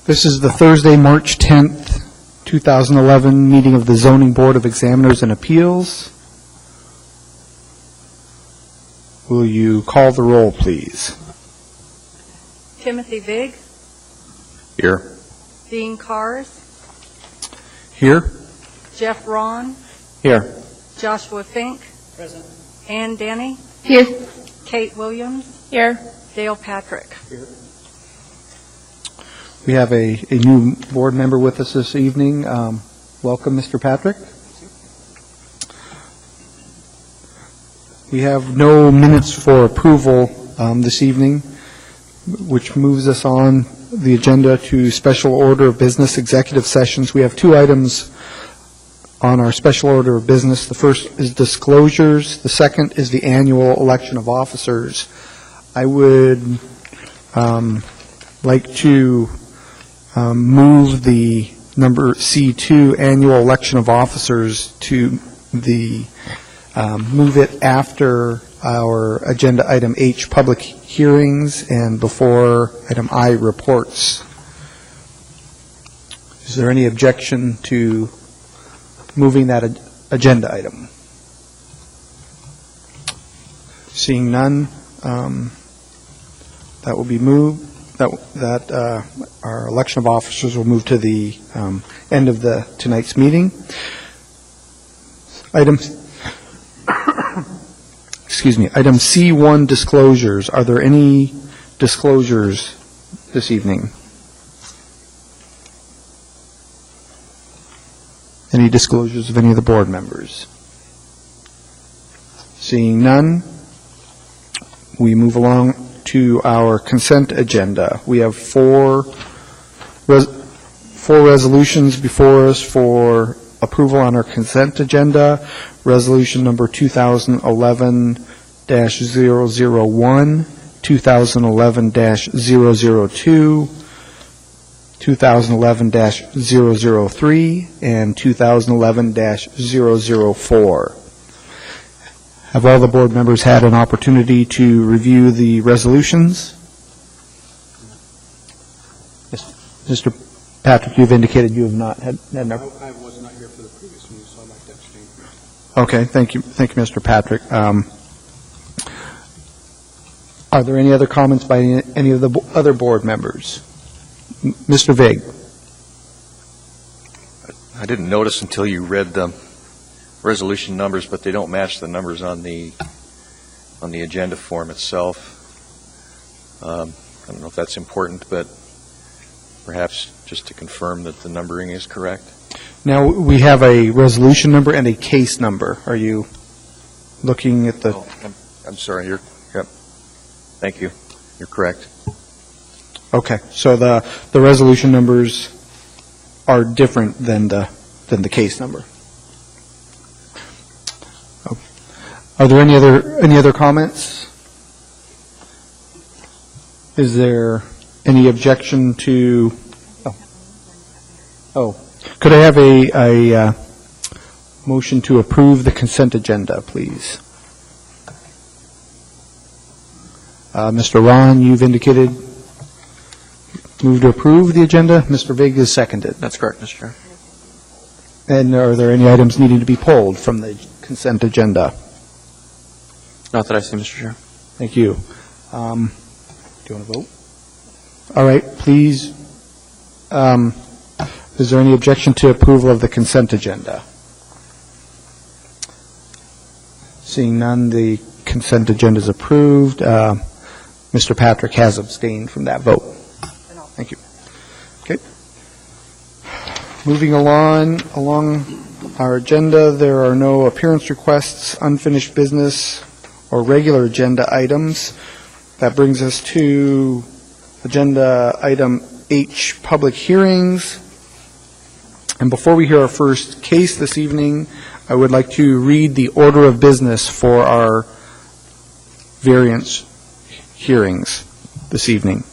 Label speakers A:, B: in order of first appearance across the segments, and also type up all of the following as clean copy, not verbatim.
A: This is the Thursday, March 10th, 2011 meeting of the Zoning Board of Examiners and Appeals. Will you call the roll, please?
B: Timothy Vig,
C: Here.
B: Dean Cars,
A: Here.
B: Jeff Ron,
C: Here.
B: Joshua Fink, present. Ann Denny,
D: Here.
B: Kate Williams,
D: Here.
B: Dale Patrick.
A: We have a new board member with us this evening. Welcome, Mr. Patrick. We have no minutes for approval this evening, which moves us on the agenda to special order of business executive sessions. We have two items on our special order of business. The first is disclosures. The second is the annual election of officers. I would like to move the number C2, annual election of officers, to the move it after our agenda item H, public hearings, and before item I, reports. Is there any objection to moving that agenda item? Seeing none, that will be moved. That our election of officers will move to the end of tonight's meeting. Item C1, disclosures. Are there any disclosures this evening? Any disclosures of any of the board members? Seeing none, we move along to our consent agenda. We have four resolutions before us for approval on our consent agenda. Resolution number 2011-001, 2011-002, 2011-003, and 2011-004. Have all the board members had an opportunity to review the resolutions? Mr. Patrick, you've indicated you have not had an opportunity.
E: I was not here for the previous meeting, so I'd like to abstain.
A: Okay, thank you, Mr. Patrick. Are there any other comments by any of the other board members? Mr. Vig.
C: I didn't notice until you read the resolution numbers, but they don't match the numbers on the agenda form itself. I don't know if that's important, but perhaps just to confirm that the numbering is correct.
A: Now, we have a resolution number and a case number. Are you looking at the...
C: Oh, I'm sorry. Yep. Thank you. You're correct.
A: Okay, so the resolution numbers are different than the case number. Are there any other comments? Is there any objection to? Could I have a motion to approve the consent agenda, please? Mr. Ron, you've indicated move to approve the agenda. Mr. Vig is seconded.
C: That's correct, Mr. Chair.
A: And are there any items needing to be pulled from the consent agenda?
C: Not that I see, Mr. Chair.
A: Thank you. Do you want to vote? All right, please. Is there any objection to approval of the consent agenda? Seeing none, the consent agenda is approved. Mr. Patrick has abstained from that vote. Thank you. Okay. Moving along our agenda, there are no appearance requests, unfinished business, or regular agenda items. That brings us to agenda item H, public hearings. And before we hear our first case this evening, I would like to read the order of business for our variance hearings this evening.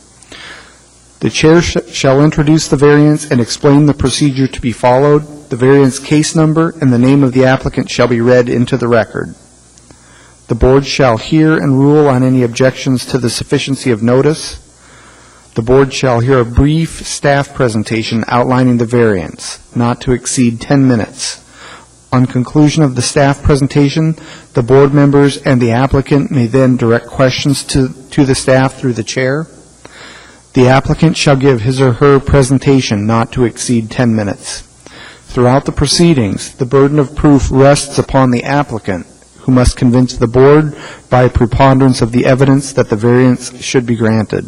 A: The chair shall introduce the variance and explain the procedure to be followed. The variance case number and the name of the applicant shall be read into the record. The board shall hear and rule on any objections to the sufficiency of notice. The board shall hear a brief staff presentation outlining the variance, not to exceed 10 minutes. On conclusion of the staff presentation, the board members and the applicant may then direct questions to the staff through the chair. The applicant shall give his or her presentation not to exceed 10 minutes. Throughout the proceedings, the burden of proof rests upon the applicant, who must convince the board by preponderance of the evidence that the variance should be granted.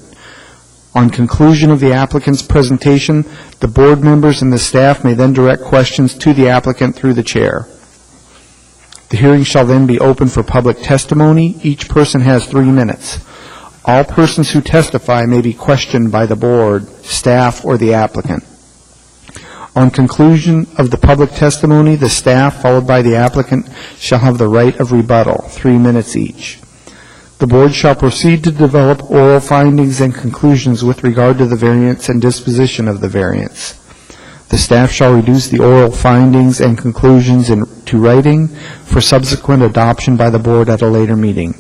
A: On conclusion of the applicant's presentation, the board members and the staff may then direct questions to the applicant through the chair. The hearing shall then be open for public testimony. Each person has 3 minutes. All persons who testify may be questioned by the board, staff, or the applicant. On conclusion of the public testimony, the staff, followed by the applicant, shall have the right of rebuttal, 3 minutes each. The board shall proceed to develop oral findings and conclusions with regard to the variance and disposition of the variance. The staff shall reduce the oral findings and conclusions to writing for subsequent adoption by the board at a later meeting.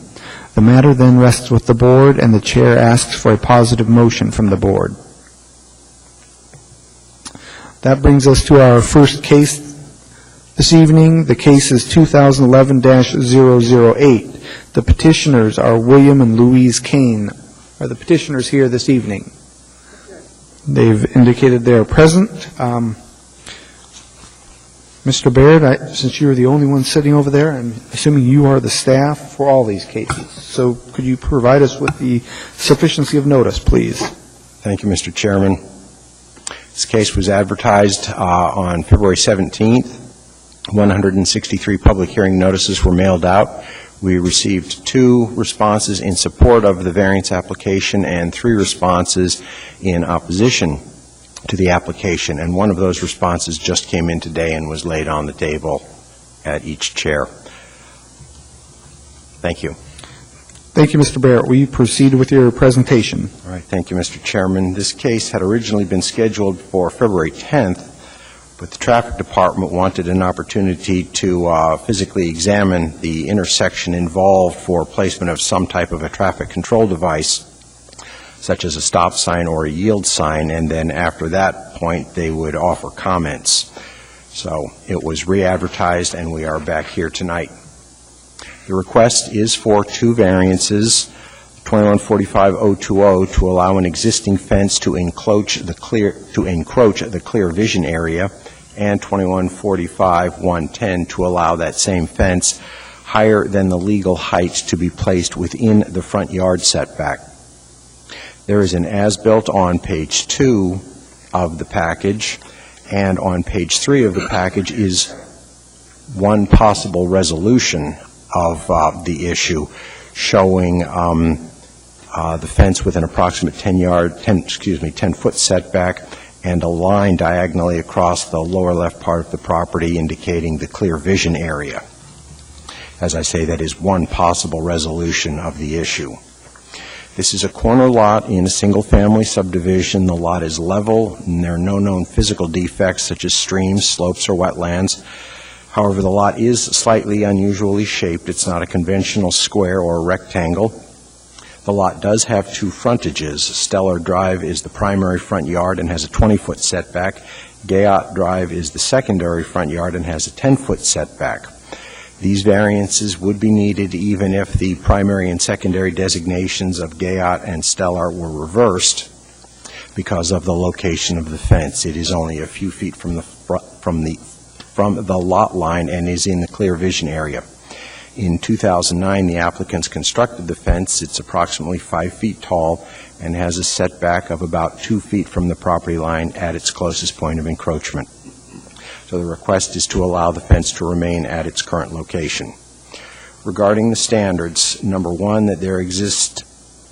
A: The matter then rests with the board, and the chair asks for a positive motion from the board. That brings us to our first case this evening. The case is 2011-008. The petitioners are William and Louise Kane. Are the petitioners here this evening? They've indicated they are present. Mr. Baird, since you're the only one sitting over there, I'm assuming you are the staff for all these cases. So could you provide us with the sufficiency of notice, please?
D: Thank you, Mr. Chairman. This case was advertised on February 17th. 163 public hearing notices were mailed out. We received 2 responses in support of the variance application and 3 responses in opposition to the application, and one of those responses just came in today and was laid on the table at each chair. Thank you.
A: Thank you, Mr. Barrett. Will you proceed with your presentation?
D: All right. Thank you, Mr. Chairman. This case had originally been scheduled for February 10th, but the traffic department wanted an opportunity to physically examine the intersection involved for placement of some type of a traffic control device, such as a stop sign or a yield sign, and then after that point they would offer comments. So it was re-advertised, and we are back here tonight. The request is for 2 variances, 2145-020 to allow an existing fence to encroach the clear vision area, and 2145-110 to allow that same fence higher than the legal height to be placed within the front yard setback. There is an as-built on page 2 of the package, and on page 3 of the package is one possible resolution of the issue, showing the fence with an approximate 10-foot setback and a line diagonally across the lower left part of the property indicating the clear vision area. As I say, that is one possible resolution of the issue. This is a corner lot in a single-family subdivision. The lot is level, and there are no known physical defects such as streams, slopes, or wetlands. However, the lot is slightly unusually shaped. It's not a conventional square or a rectangle. The lot does have 2 frontages. Stellar Drive is the primary front yard and has a 20-foot setback. Gayot Drive is the secondary front yard and has a 10-foot setback. These variances would be needed even if the primary and secondary designations of Gayot and Stellar were reversed because of the location of the fence. It is only a few feet from the lot line and is in the clear vision area. In 2009, the applicants constructed the fence. It's approximately 5 feet tall and has a setback of about 2 feet from the property line at its closest point of encroachment. So the request is to allow the fence to remain at its current location. Regarding the standards, number 1, that there exist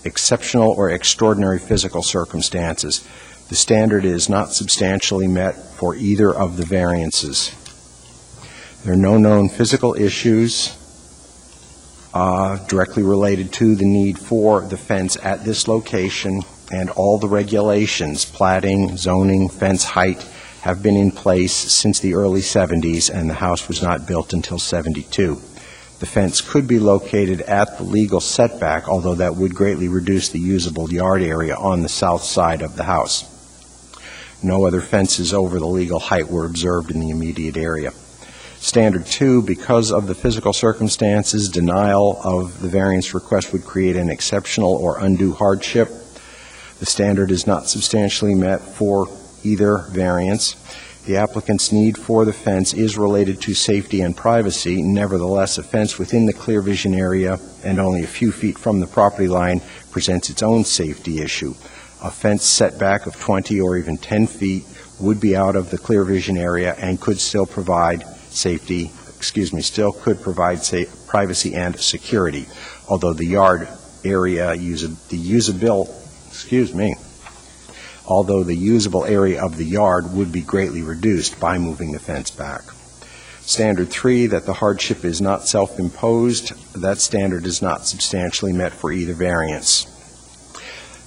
D: exceptional or extraordinary physical circumstances. The standard is not substantially met for either of the variances. There are no known physical issues directly related to the need for the fence at this location, and all the regulations, platting, zoning, fence height, have been in place since the early 70s, and the house was not built until 72. The fence could be located at the legal setback, although that would greatly reduce the usable yard area on the south side of the house. No other fences over the legal height were observed in the immediate area. Standard 2, because of the physical circumstances, denial of the variance request would create an exceptional or undue hardship. The standard is not substantially met for either variance. The applicant's need for the fence is related to safety and privacy. Nevertheless, a fence within the clear vision area and only a few feet from the property line presents its own safety issue. A fence setback of 20 or even 10 feet would be out of the clear vision area and could still provide privacy and security, although the yard area although the usable area of the yard would be greatly reduced by moving the fence back. Standard 3, that the hardship is not self-imposed. That standard is not substantially met for either variance.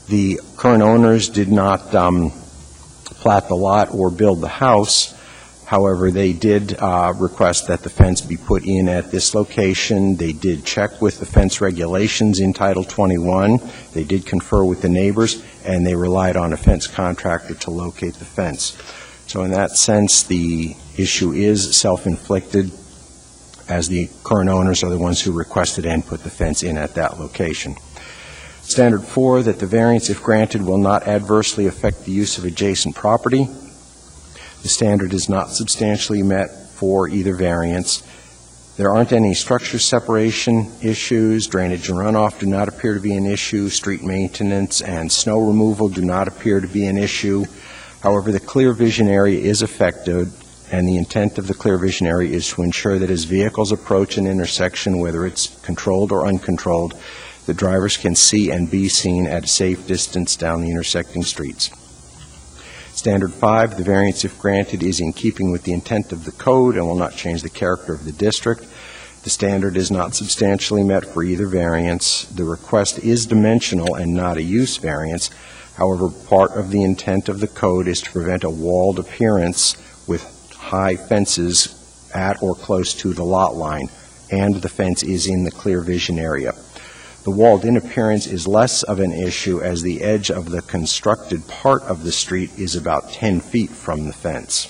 D: The current owners did not plat the lot or build the house. However, they did request that the fence be put in at this location. They did check with the fence regulations in Title 21. They did confer with the neighbors, and they relied on a fence contractor to locate the fence. So in that sense, the issue is self-inflicted, as the current owners are the ones who requested and put the fence in at that location. Standard 4, that the variance, if granted, will not adversely affect the use of adjacent property. The standard is not substantially met for either variance. There aren't any structure separation issues. Drainage and runoff do not appear to be an issue. Street maintenance and snow removal do not appear to be an issue. However, the clear vision area is affected, and the intent of the clear vision area is to ensure that as vehicles approach an intersection, whether it's controlled or uncontrolled, the drivers can see and be seen at a safe distance down the intersecting streets. Standard 5, the variance, if granted, is in keeping with the intent of the code and will not change the character of the district. The standard is not substantially met for either variance. The request is dimensional and not a use variance. However, part of the intent of the code is to prevent a walled appearance with high fences at or close to the lot line, and the fence is in the clear vision area. The walled-in appearance is less of an issue as the edge of the constructed part of the street is about 10 feet from the fence.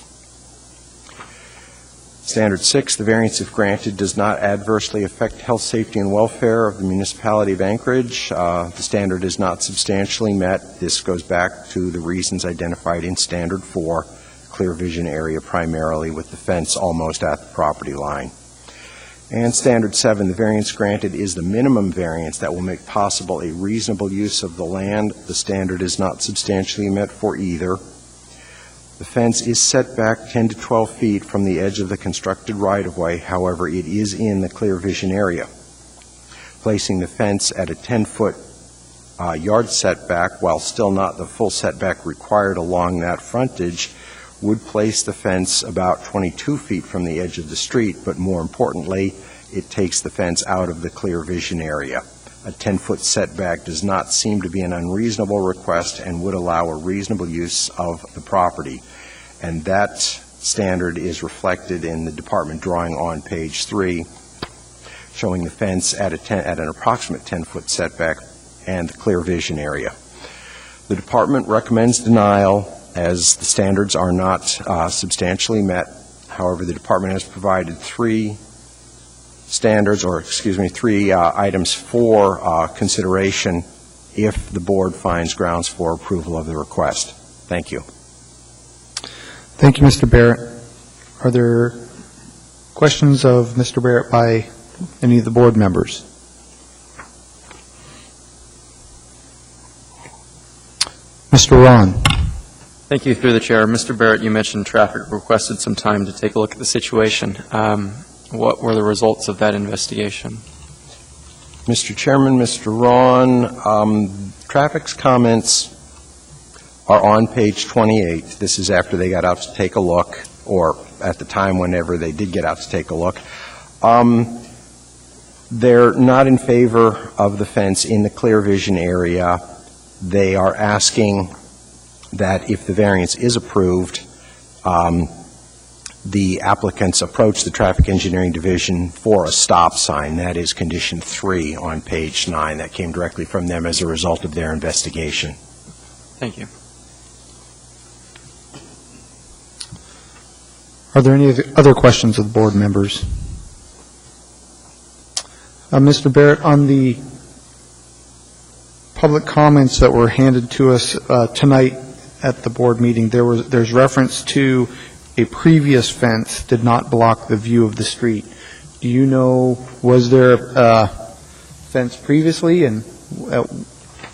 D: Standard 6, the variance, if granted, does not adversely affect health, safety, and welfare of the municipality of Anchorage. The standard is not substantially met. This goes back to the reasons identified in Standard 4, clear vision area primarily with the fence almost at the property line. And Standard 7, the variance granted is the minimum variance that will make possible a reasonable use of the land. The standard is not substantially met for either. The fence is set back 10 to 12 feet from the edge of the constructed right-of-way. However, it is in the clear vision area. Placing the fence at a 10-foot yard setback, while still not the full setback required along that frontage, would place the fence about 22 feet from the edge of the street, but more importantly, it takes the fence out of the clear vision area. A 10-foot setback does not seem to be an unreasonable request and would allow a reasonable use of the property. And that standard is reflected in the department drawing on page 3, showing the fence at an approximate 10-foot setback and the clear vision area. The department recommends denial as the standards are not substantially met. However, the department has provided three items for consideration if the board finds grounds for approval of the request. Thank you.
A: Thank you, Mr. Barrett. Are there questions of Mr. Barrett by any of the board members? Mr. Ron.
F: Thank you, through the chair. Mr. Barrett, you mentioned traffic requested some time to take a look at the situation. What were the results of that investigation?
D: Mr. Chairman, Mr. Ron, traffic's comments are on page 28. This is after they got out to take a look, or at the time whenever they did get out to take a look. They're not in favor of the fence in the clear vision area. They are asking that if the variance is approved, the applicants approached the Traffic Engineering Division for a stop sign. That is condition 3 on page 9. That came directly from them as a result of their investigation.
F: Thank you.
A: Are there any other questions of the board members? Mr. Barrett, on the public comments that were handed to us tonight at the board meeting, there's reference to a previous fence did not block the view of the street. Do you know, was there a fence previously, and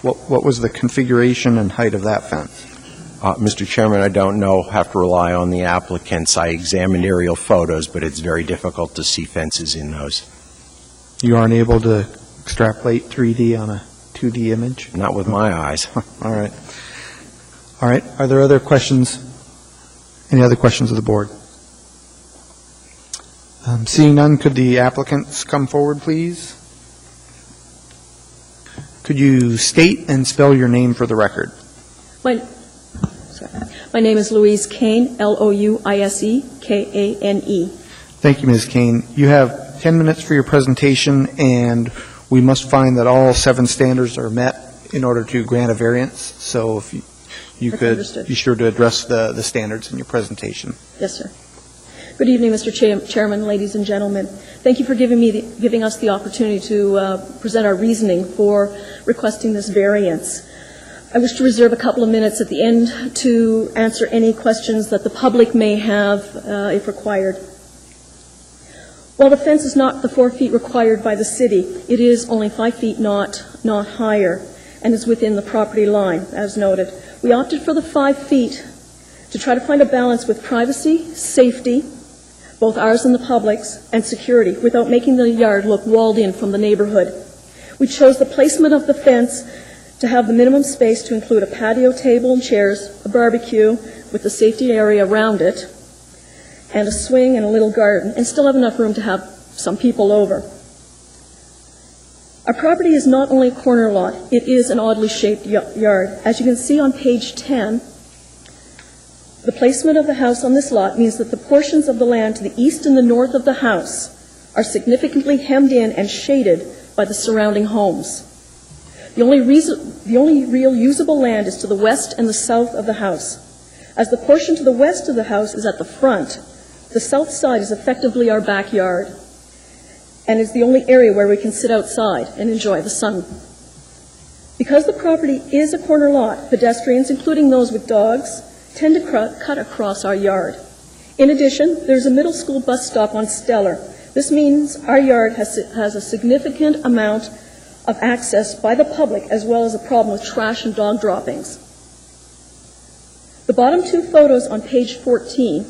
A: what was the configuration and height of that fence?
D: Mr. Chairman, I don't know. Have to rely on the applicants. I examined aerial photos, but it's very difficult to see fences in those.
A: You aren't able to extrapolate 3D on a 2D image?
D: Not with my eyes.
A: All right. All right. Are there other questions? Any other questions of the board? Seeing none, could the applicants come forward, please? Could you state and spell your name for the record?
G: My name is Louise Kane, Louise, Kane.
A: Thank you, Ms. Kane. You have 10 minutes for your presentation, and we must find that all 7 standards are met in order to grant a variance. So if you
G: That's
A: could
G: understood.
A: be sure to address the standards in your presentation.
G: Yes, sir. Good evening, Mr. Chairman, ladies and gentlemen. Thank you for giving us the opportunity to present our reasoning for requesting this variance. I wish to reserve a couple of minutes at the end to answer any questions that the public may have if required. While the fence is not the 4 feet required by the city, it is only 5 feet, not higher, and is within the property line, as noted. We opted for the 5 feet to try to find a balance with privacy, safety, both ours and the public's, and security, without making the yard look walled in from the neighborhood. We chose the placement of the fence to have the minimum space to include a patio table and chairs, a barbecue with the safety area around it, and a swing and a little garden, and still have enough room to have some people over. Our property is not only a corner lot, it is an oddly shaped yard. As you can see on page 10, the placement of the house on this lot means that the portions of the land to the east and the north of the house are significantly hemmed in and shaded by the surrounding homes. The only real usable land is to the west and the south of the house. As the portion to the west of the house is at the front, the south side is effectively our backyard and is the only area where we can sit outside and enjoy the sun. Because the property is a corner lot, pedestrians, including those with dogs, tend to cut across our yard. In addition, there's a middle school bus stop on Stellar. This means our yard has a significant amount of access by the public, as well as a problem with trash and dog droppings. The bottom 2 photos on page 14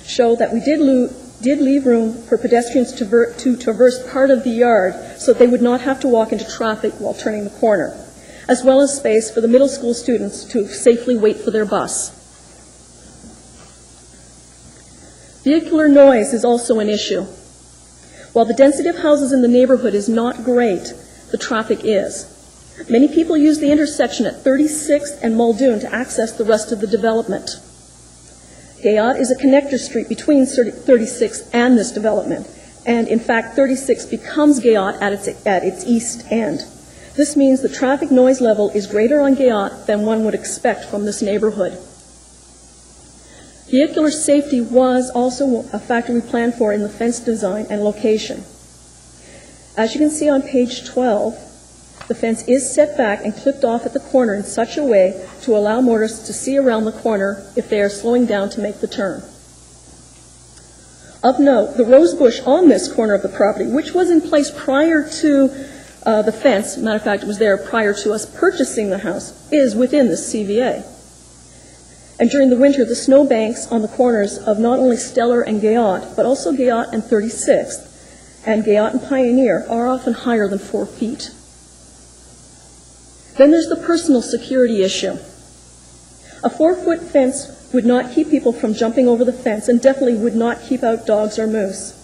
G: show that we did leave room for pedestrians to traverse part of the yard so that they would not have to walk into traffic while turning the corner, as well as space for the middle school students to safely wait for their bus. Vehicular noise is also an issue. While the density of houses in the neighborhood is not great, the traffic is. Many people use the intersection at 36th and Muldoon to access the rest of the development. Gayot is a connector street between 36th and this development, and in fact 36 becomes Gayot at its east end. This means the traffic noise level is greater on Gayot than one would expect from this neighborhood. Vehicular safety was also a factor we planned for in the fence design and location. As you can see on page 12, the fence is set back and clipped off at the corner in such a way to allow motorists to see around the corner if they are slowing down to make the turn. Of note, the rose bush on this corner of the property, which was in place prior to the fence, matter of fact, it was there prior to us purchasing the house, is within the CVA. And during the winter, the snowbanks on the corners of not only Stellar and Gayot, but also Gayot and 36th, and Gayot and Pioneer are often higher than 4 feet. Then there's the personal security issue. A 4-foot fence would not keep people from jumping over the fence and definitely would not keep out dogs or moose.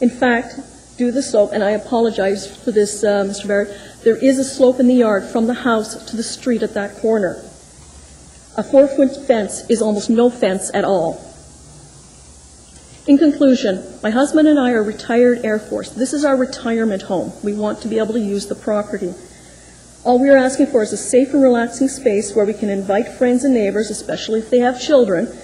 G: In fact, due to the slope, and I apologize for this, Mr. Barrett, there is a slope in the yard from the house to the street at that corner. A 4-foot fence is almost no fence at all. In conclusion, my husband and I are retired Air Force. This is our retirement home. We want to be able to use the property. All we are asking for is a safe and relaxing space where we can invite friends and neighbors, especially if they have children,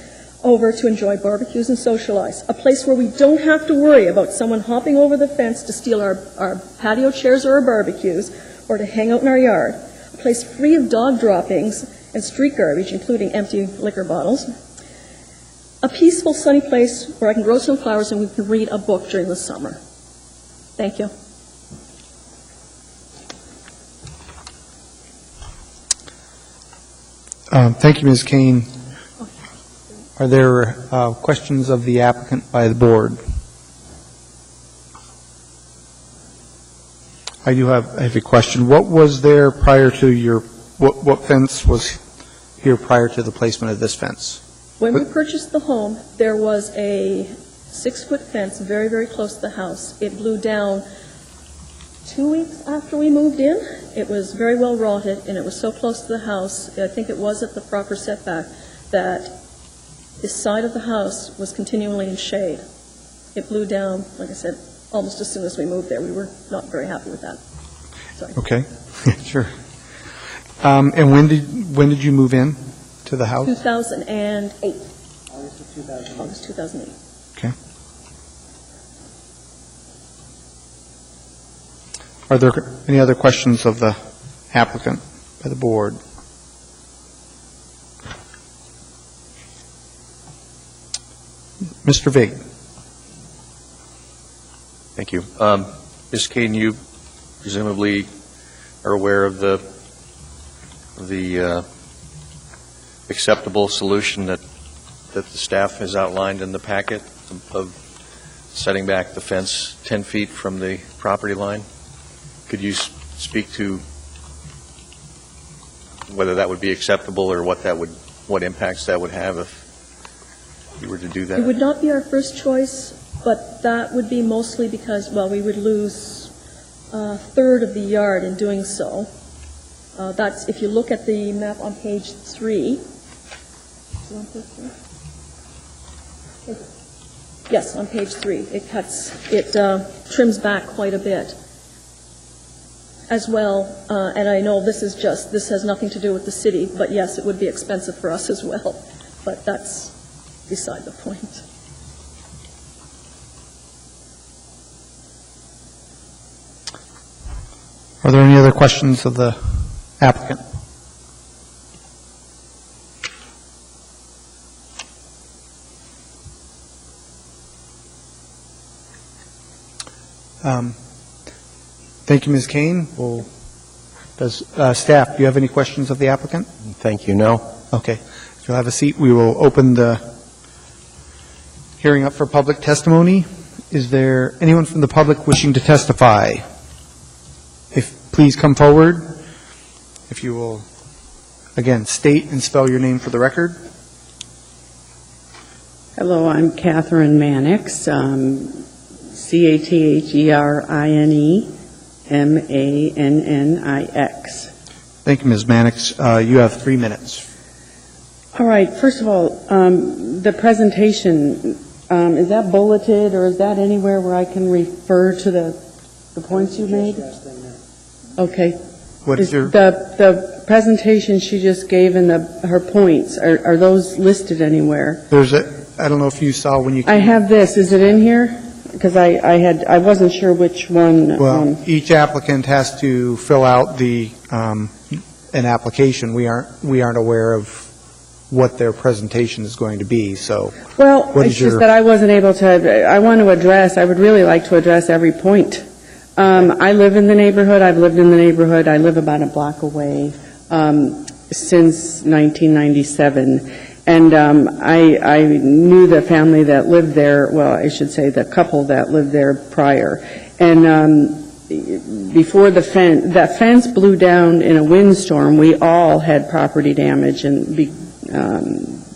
G: over to enjoy barbecues and socialize. A place where we don't have to worry about someone hopping over the fence to steal our patio chairs or our barbecues, or to hang out in our yard. A place free of dog droppings and street garbage, including empty liquor bottles. A peaceful, sunny place where I can grow some flowers and we can read a book during the summer. Thank you.
A: Thank you, Ms. Kane. Are there questions of the applicant by the board? I have a question. What was there prior to what fence was here prior to the placement of this fence?
G: When we purchased the home, there was a 6-foot fence very, very close to the house. It blew down 2 weeks after we moved in. It was very well rotted, and it was so close to the house, I think it was at the proper setback, that this side of the house was continually in shade. It blew down, like I said, almost as soon as we moved there. We were not very happy with that. Sorry.
A: Okay, sure. And when did you move in to the house?
G: 2008.
E: August of 2008.
G: August 2008.
A: Okay. Are there any other questions of the applicant by the board? Mr. Vig.
C: Thank you. Ms. Kane, you presumably are aware of the acceptable solution that the staff has outlined in the packet of setting back the fence 10 feet from the property line. Could you speak to whether that would be acceptable or what impacts that would have if you were to do that?
G: It would not be our first choice, but that would be mostly because, well, we would lose a third of the yard in doing so. That's, if you look at the map on page 3. Is it on page 3? Yes, on page 3. It trims back quite a bit. As well, and I know this has nothing to do with the city, but yes, it would be expensive for us as well. But that's beside the point.
A: Are there any other questions of the applicant? Thank you, Ms. Kane. Does staff, do you have any questions of the applicant?
D: Thank you. No.
A: Okay. If you'll have a seat, we will open the hearing up for public testimony. Is there anyone from the public wishing to testify? Please come forward. If you will, again, state and spell your name for the record.
H: Hello, I'm Catherine Mannix, CATHERINEMANNIX.
A: Thank you, Ms. Mannix. You have 3 minutes.
H: All right, first of all, the presentation, is that bulleted or is that anywhere where I can refer to the points you made? Okay.
A: What is your...
H: The presentation she just gave and her points, are those listed anywhere?
A: I don't know if you saw when you...
H: I have this. Is it in here? Because I wasn't sure which one.
A: Well, each applicant has to fill out an application. We aren't aware of what their presentation is going to be, so...
H: Well, it's just that I wasn't able to, I would really like to address every point. I live in the neighborhood. I've lived in the neighborhood. I live about a block away since 1997. And I knew the family that lived there, well, I should say the couple that lived there prior. And before that fence blew down in a windstorm, we all had property damage. And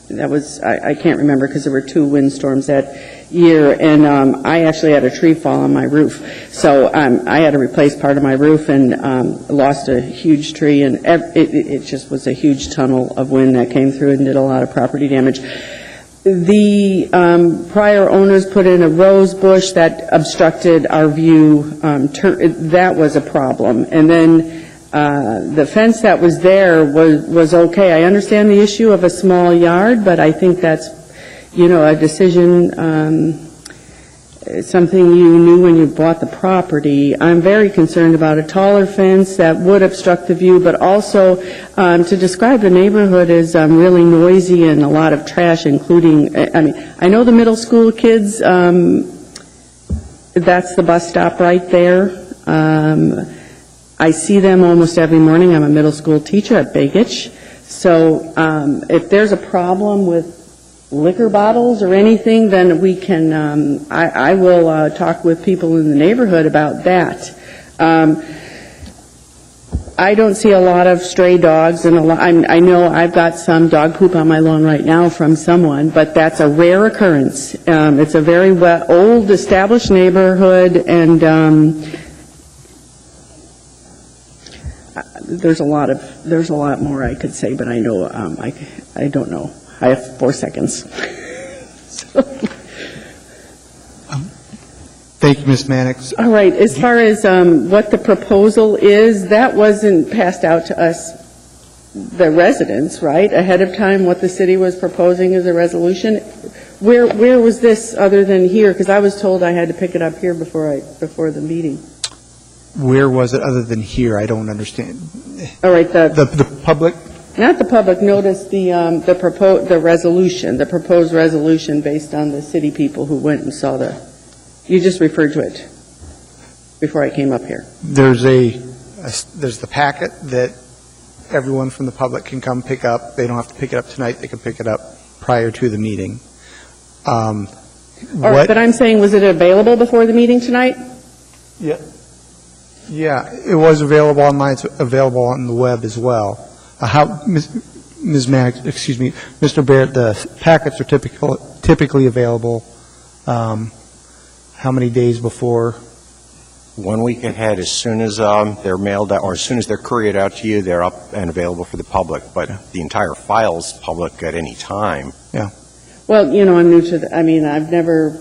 H: that was, I can't remember because there were 2 windstorms that year, and I actually had a tree fall on my roof. So I had to replace part of my roof and lost a huge tree, and it just was a huge tunnel of wind that came through and did a lot of property damage. The prior owners put in a rose bush that obstructed our view. That was a problem. And then the fence that was there was okay. I understand the issue of a small yard, but I think that's, a decision, something you knew when you bought the property. I'm very concerned about a taller fence that would obstruct the view, but also to describe the neighborhood as really noisy and a lot of trash, including, I know the middle school kids, that's the bus stop right there. I see them almost every morning. I'm a middle school teacher at Begich. So if there's a problem with liquor bottles or anything, then we can, I will talk with people in the neighborhood about that. I don't see a lot of stray dogs, and I know I've got some dog poop on my lawn right now from someone, but that's a rare occurrence. It's a very old, established neighborhood, and there's a lot more I could say, but I know I don't know. I have 4 seconds.
A: Thank you, Ms. Mannix.
H: All right, as far as what the proposal is, that wasn't passed out to us, the residents, right, ahead of time, what the city was proposing as a resolution. Where was this other than here? Because I was told I had to pick it up here before the meeting.
A: Where was it other than here? I don't understand.
H: All right,
A: The public?
H: not the public notice, the proposed resolution based on the city people who went and saw you just referred to it before I came up here.
A: There's the packet that everyone from the public can come pick up. They don't have to pick it up tonight. They can pick it up prior to the meeting.
H: All right, but I'm saying, was it available before the meeting tonight?
A: Yeah, it was available online. It's available on the web as well. Ms. Mannix, excuse me, Mr. Barrett, the packets are typically available how many days before?
D: 1 week ahead, as soon as they're mailed out, or as soon as they're couriered out to you, they're up and available for the public. But the entire file's public at any time.
A: Yeah.
H: Well, I'm new to I've never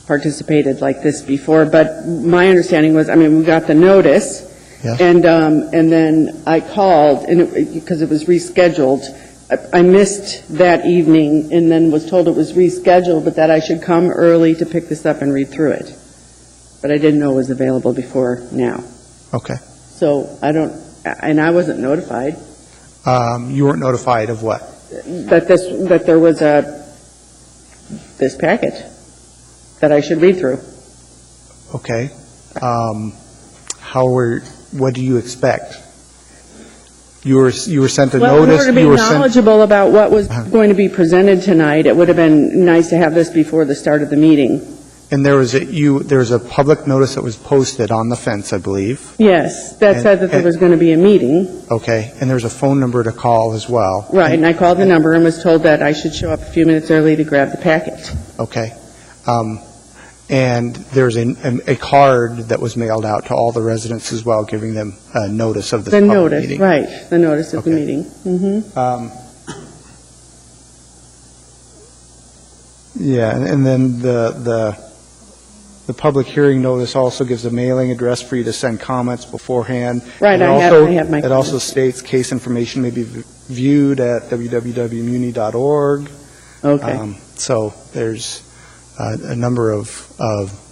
H: participated like this before, but my understanding was, we got the notice,
A: Yes.
H: and then I called, because it was rescheduled. I missed that evening, and then was told it was rescheduled, but that I should come early to pick this up and read through it. But I didn't know it was available before now.
A: Okay.
H: So I wasn't notified.
A: You weren't notified of what?
H: That there was this packet that I should read through.
A: Okay. What do you expect? You were sent a
H: Well,
A: notice?
H: in order to be knowledgeable about what was going to be presented tonight, it would have been nice to have this before the start of the meeting.
A: And there was a public notice that was posted on the fence, I believe.
H: Yes, that said that there was going to be a meeting.
A: Okay. And there's a phone number to call as well.
H: Right, and I called the number and was told that I should show up a few minutes early to grab the packet.
A: Okay. And there's a card that was mailed out to all the residents as well, giving them notice of this public meeting.
H: Right, the notice of the
A: Okay.
H: meeting. Mm-hmm.
A: Yeah, and then the public hearing notice also gives a mailing address for you to send comments beforehand.
H: Right,
A: And
H: I have my
A: It also
H: comments.
A: states case information may be viewed at www.muni.org.
H: Okay.
A: So there's a number of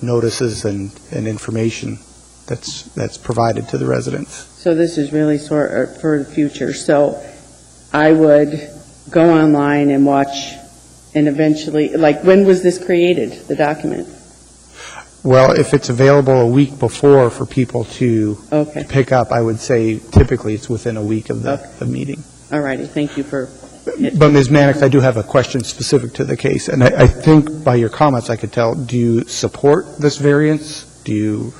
A: notices and information that's provided to the residents.
H: So this is really for the future. So I would go online and watch, and eventually, when was this created, the document?
A: Well, if it's available a week before for people to
H: Okay.
A: pick up, I would say typically it's within a week of the meeting.
H: All righty, thank you for...
A: But Ms. Mannix, I do have a question specific to the case, and I think by your comments I could tell, do you support this variance? Do you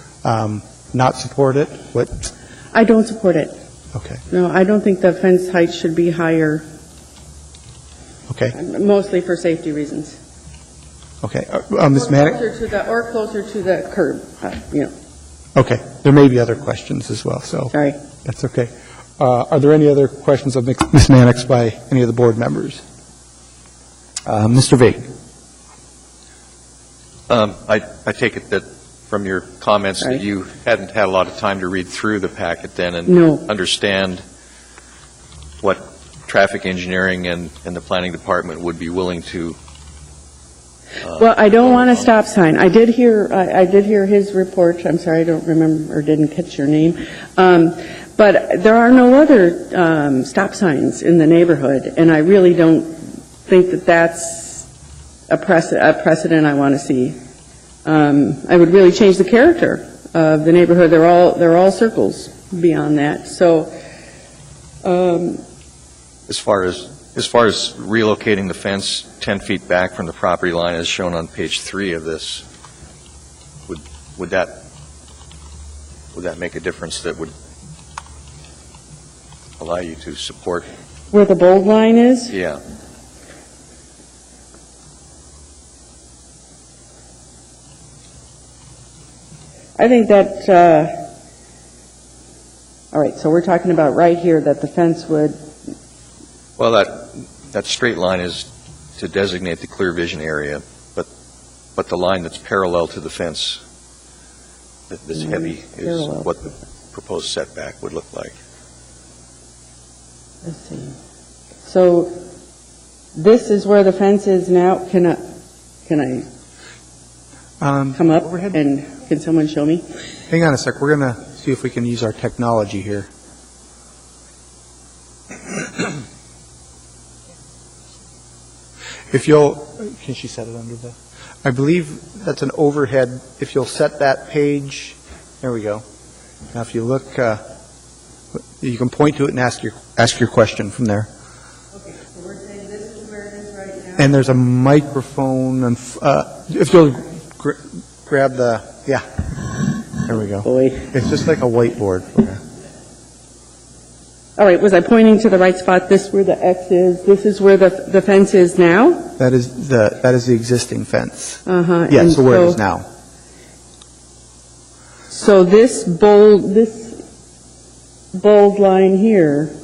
A: not support it? What?
H: I don't support it.
A: Okay,
H: No, I don't think the fence height should be higher,
A: okay,
H: mostly for safety reasons.
A: okay. Ms. Mannix?
H: Or closer to the curb,
A: Okay, there may be other questions as well, so
H: sorry.
A: that's okay. Are there any other questions of Ms. Mannix by any of the board members? Mr. Vig?
C: I take it that from your comments that
H: Right.
C: you hadn't had a lot of time to read through the packet then and
H: No.
C: understand what traffic engineering and the planning department would be willing to.
H: Well, I don't want a stop sign. I did hear his report. I'm sorry, I don't remember or didn't catch your name. But there are no other stop signs in the neighborhood, and I really don't think that that's a precedent I want to see. I would really change the character of the neighborhood. They're all circles beyond that. So,
C: As far as relocating the fence 10 feet back from the property line as shown on page 3 of this, would that make a difference that would allow you to support?
H: where the bold line is?
C: Yeah.
H: I think that, all right, so we're talking about right here that the fence would,
C: Well, that straight line is to designate the clear vision area, but the line that's parallel to the fence, that's heavy, is
H: parallel.
C: what the proposed setback would look like.
H: let's see. So this is where the fence is now. Can I come up
A: overhead?
H: and can someone show me?
A: Hang on a sec, we're going to see if we can use our technology here. If you'll, can she set it under the, I believe that's an overhead, if you'll set that page, there we go. Now if you look, you can point to it and ask your question from there.
H: Okay, so we're saying this is where it is right now?
A: And there's a microphone, and if you'll grab the, yeah, there we go.
H: Boy.
A: It's just like a whiteboard.
H: All right, was I pointing to the right spot? This where the X is? This is where the fence is now?
A: That is the existing fence.
H: Uh-huh.
A: Yes,
H: and
A: so where it is now.
H: So this bold line here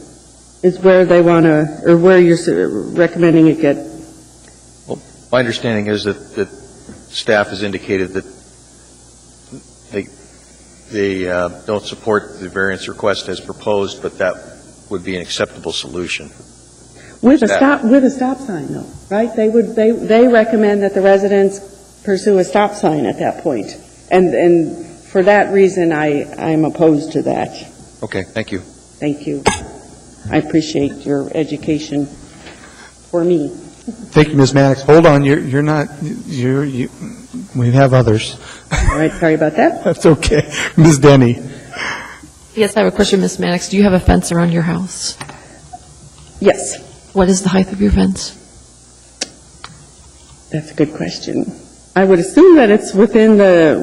H: is where they want to, or where you're recommending it get.
C: My understanding is that staff has indicated that they don't support the variance request as proposed, but that would be an acceptable solution.
H: With a stop sign, though, right? They recommend that the residents pursue a stop sign at that point. And for that reason, I'm opposed to that.
C: Okay, thank you.
H: Thank you. I appreciate your education for me.
A: Thank you, Ms. Mannix. Hold on, you're not, we have others.
H: All right, sorry about that.
A: That's okay. Ms. Denny.
I: Yes, I have a question, Ms. Mannix. Do you have a fence around your house?
H: Yes,
I: What is the height of your fence?
H: that's a good question. I would assume that it's within the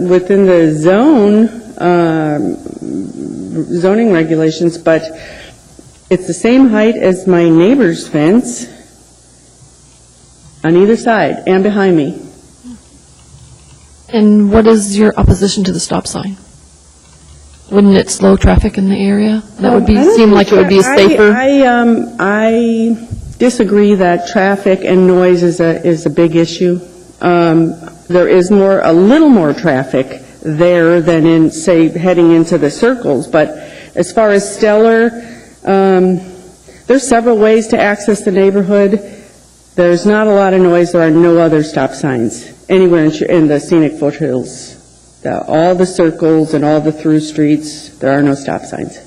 H: zoning regulations, but it's the same height as my neighbor's fence on either side and behind me.
I: And what is your opposition to the stop sign? Wouldn't it slow traffic in the area? That would seem like it would be safer.
H: I disagree that traffic and noise is a big issue. There is a little more traffic there than in, say, heading into the circles. But as far as Stellar, there's several ways to access the neighborhood. There's not a lot of noise. There are no other stop signs anywhere in the scenic foothills. All the circles and all the through streets, there are no stop signs.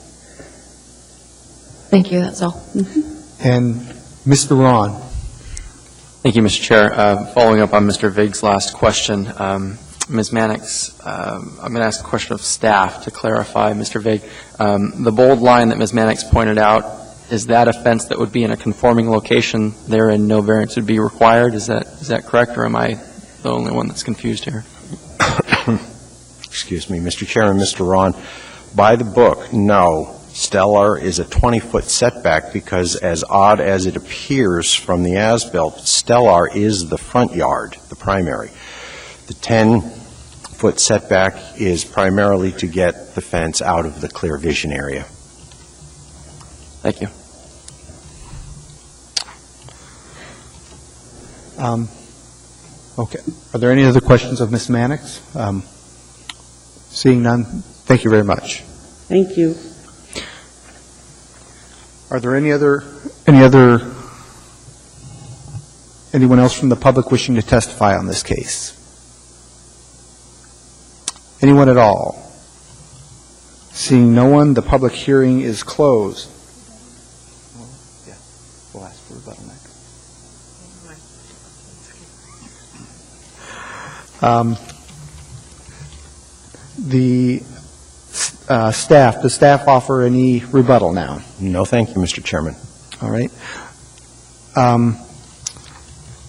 I: Thank you, that's all.
A: And Mr. Ron.
F: Thank you, Mr. Chair. Following up on Mr. Vig's last question, Ms. Mannix, I'm going to ask a question of staff to clarify, Mr. Vig. The bold line that Ms. Mannix pointed out, is that a fence that would be in a conforming location there and no variance would be required? Is that correct, or am I the only one that's confused here?
D: Excuse me, Mr. Chair and Mr. Ron, by the book, no. Stellar is a 20-foot setback because, as odd as it appears from the as-built, Stellar is the front yard, the primary. The 10-foot setback is primarily to get the fence out of the clear vision area.
F: Thank you.
A: Okay. Are there any other questions of Ms. Mannix? Seeing none, thank you very much.
H: Thank you.
A: Are there anyone else from the public wishing to testify on this case? Anyone at all? Seeing no one, the public hearing is closed. Yeah, we'll ask for rebuttal next. Does staff offer any rebuttal now?
D: No, thank you, Mr. Chairman.
A: All right.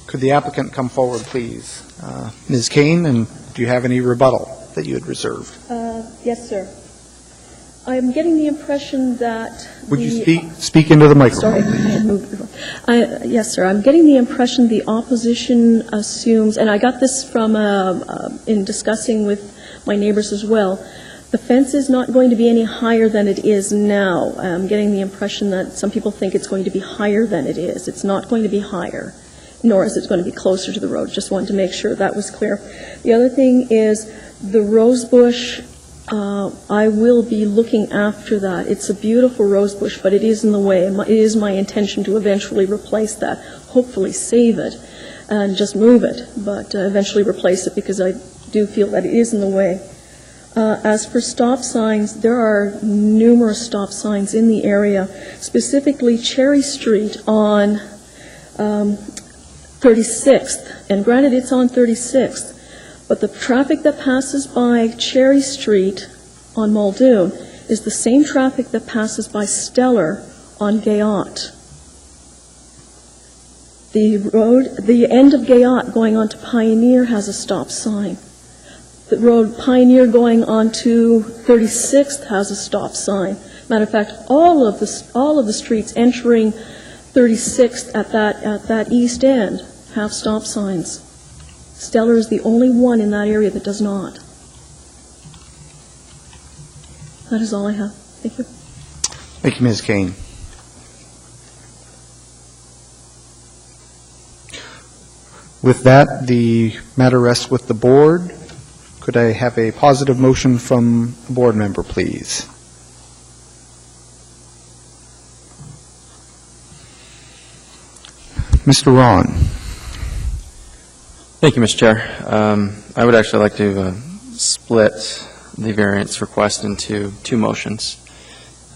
A: Could the applicant come forward, please? Ms. Kane, and do you have any rebuttal that you had reserved?
G: Yes, sir. I'm getting the impression that
A: Would you speak into the microphone?
G: Sorry. Yes, sir. I'm getting the impression the opposition assumes, and I got this from in discussing with my neighbors as well, the fence is not going to be any higher than it is now. I'm getting the impression that some people think it's going to be higher than it is. It's not going to be higher, nor is it going to be closer to the road. Just wanted to make sure that was clear. The other thing is the rose bush. I will be looking after that. It's a beautiful rose bush, but it is in the way. It is my intention to eventually replace that, hopefully save it and just move it, but eventually replace it because I do feel that it is in the way. As for stop signs, there are numerous stop signs in the area, specifically Cherry Street on 36th, and granted it's on 36th, but the traffic that passes by Cherry Street on Muldoon is the same traffic that passes by Stellar on Gayot. The end of Gayot going on to Pioneer has a stop sign. The road Pioneer going on to 36th has a stop sign. Matter of fact, all of the streets entering 36th at that east end have stop signs. Stellar is the only one in that area that does not. That is all I have. Thank you.
A: Thank you, Ms. Kane. With that, the matter rests with the board. Could I have a positive motion from a board member, please? Mr. Ron.
F: Thank you, Mr. Chair. I would actually like to split the variance request into two motions,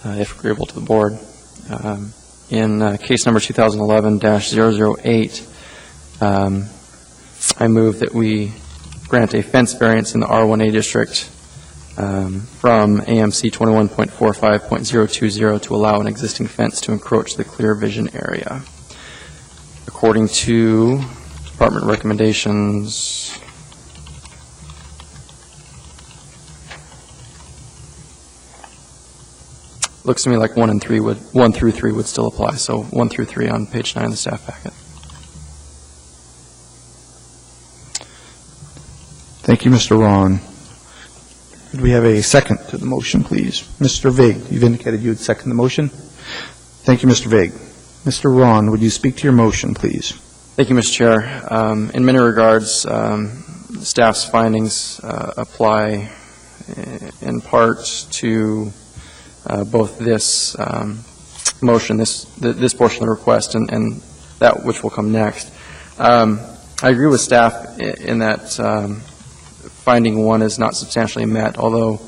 F: if agreeable to the board. In case number 2011-008, I move that we grant a fence variance in the R1A district from AMC 21.45.020 to allow an existing fence to encroach the clear vision area. According to department recommendations, looks to me like 1 through 3 would still apply. So 1 through 3 on page 9 of the staff packet.
A: Thank you, Mr. Ron. Could we have a second to the motion, please? Mr. Vig, you've indicated you would second the motion. Thank you, Mr. Vig. Mr. Ron, would you speak to your motion, please?
F: Thank you, Mr. Chair. In many regards, staff's findings apply in part to both this motion, this portion of the request, and that which will come next. I agree with staff in that finding 1 is not substantially met, although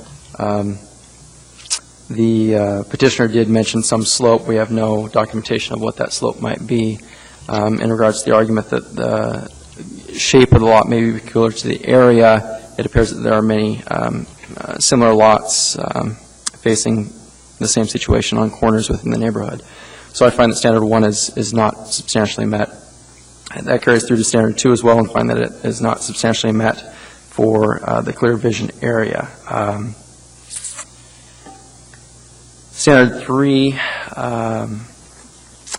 F: the petitioner did mention some slope. We have no documentation of what that slope might be. In regards to the argument that the shape of the lot may be peculiar to the area, it appears that there are many similar lots facing the same situation on corners within the neighborhood. So I find that standard 1 is not substantially met. And that carries through to standard 2 as well, and find that it is not substantially met for the clear vision area. Standard 3,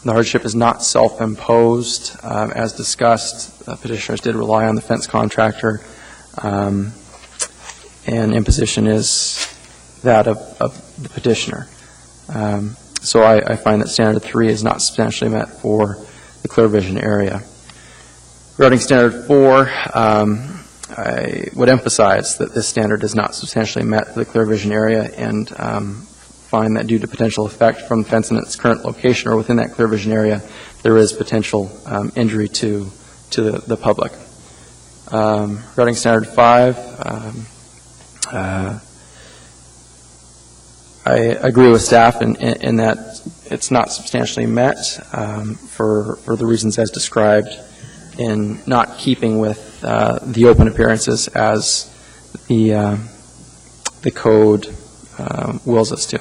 F: the hardship is not self-imposed. As discussed, petitioners did rely on the fence contractor, and imposition is that of the petitioner. So I find that standard 3 is not substantially met for the clear vision area. Regarding standard 4, I would emphasize that this standard is not substantially met for the clear vision area, and find that due to potential effect from the fence in its current location or within that clear vision area, there is potential injury to the public. Regarding standard 5, I agree with staff in that it's not substantially met for the reasons as described, in not keeping with the open appearances as the code wills us to.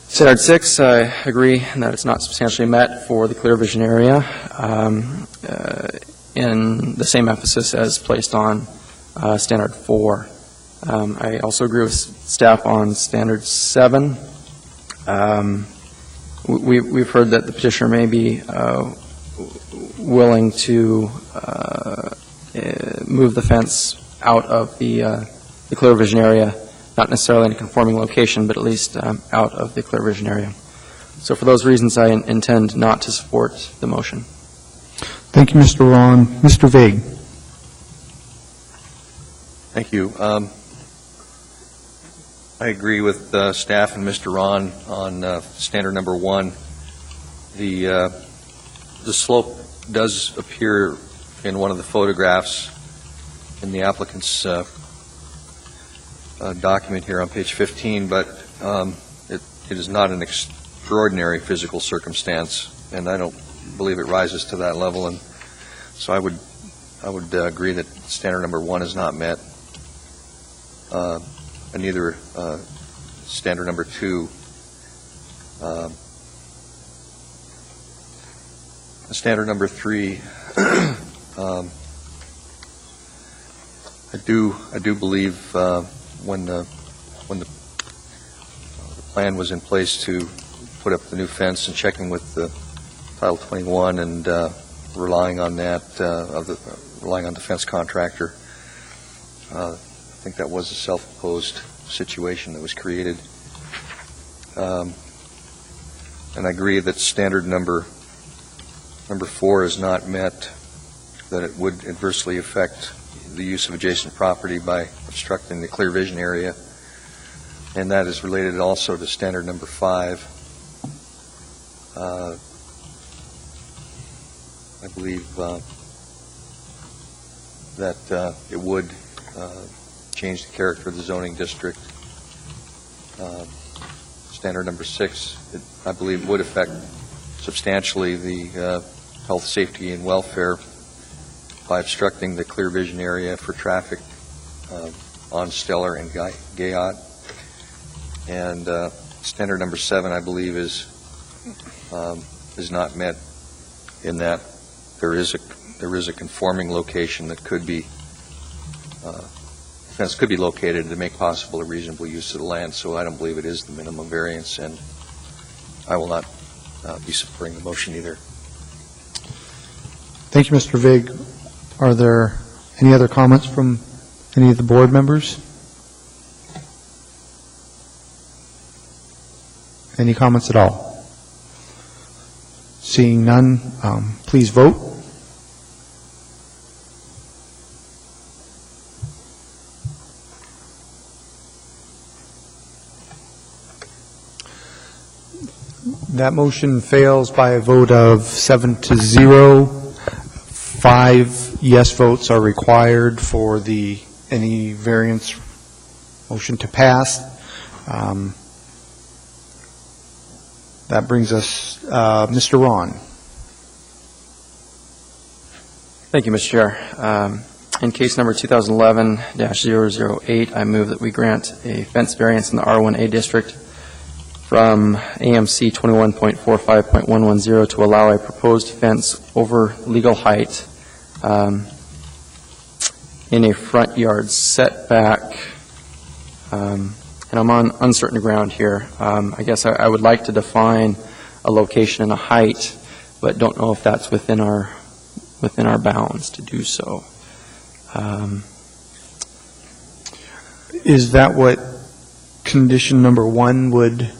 F: Standard 6, I agree that it's not substantially met for the clear vision area, in the same emphasis as placed on standard 4. I also agree with staff on standard 7. We've heard that the petitioner may be willing to move the fence out of the clear vision area, not necessarily in a conforming location, but at least out of the clear vision area. So for those reasons, I intend not to support the motion.
A: Thank you, Mr. Ron. Mr. Vague.
C: Thank you. I agree with staff and Mr. Ron on standard number 1. The slope does appear in one of the photographs in the applicant's document here on page 15, but it is not an extraordinary physical circumstance, and I don't believe it rises to that level. And so I would agree that standard number 1 is not met, and neither standard number 2. Standard number 3, I do believe when the plan was in place to put up the new fence and checking with the Title 21 and relying on that, relying on the fence contractor, I think that was a self-imposed situation that was created. And I agree that standard number 4 is not met, that it would adversely affect the use of adjacent property by obstructing the clear vision area, and that is related also to standard number 5. I believe that it would change the character of the zoning district. Standard number 6, I believe, would affect substantially the health, safety, and welfare by obstructing the clear vision area for traffic on Stellar and Gayot. And standard number 7, I believe, is not met in that there is a conforming location that could be fence could be located to make possible a reasonable use of the land. So I don't believe it is the minimum variance, and I will not be supporting the motion either.
A: Thank you, Mr. Vig. Are there any other comments from any of the board members? Any comments at all? Seeing none, please vote. That motion fails by a vote of 7-0. 5 yes votes are required for any variance motion to pass. That brings us, Mr. Ron.
F: Thank you, Mr. Chair. In case number 2011-008, I move that we grant a fence variance in the R1A district from AMC 21.45.110 to allow a proposed fence over legal height in a front yard setback. And I'm on uncertain ground here. I guess I would like to define a location and a height, but don't know if that's within our bounds to do so.
A: Is that what condition number 1 would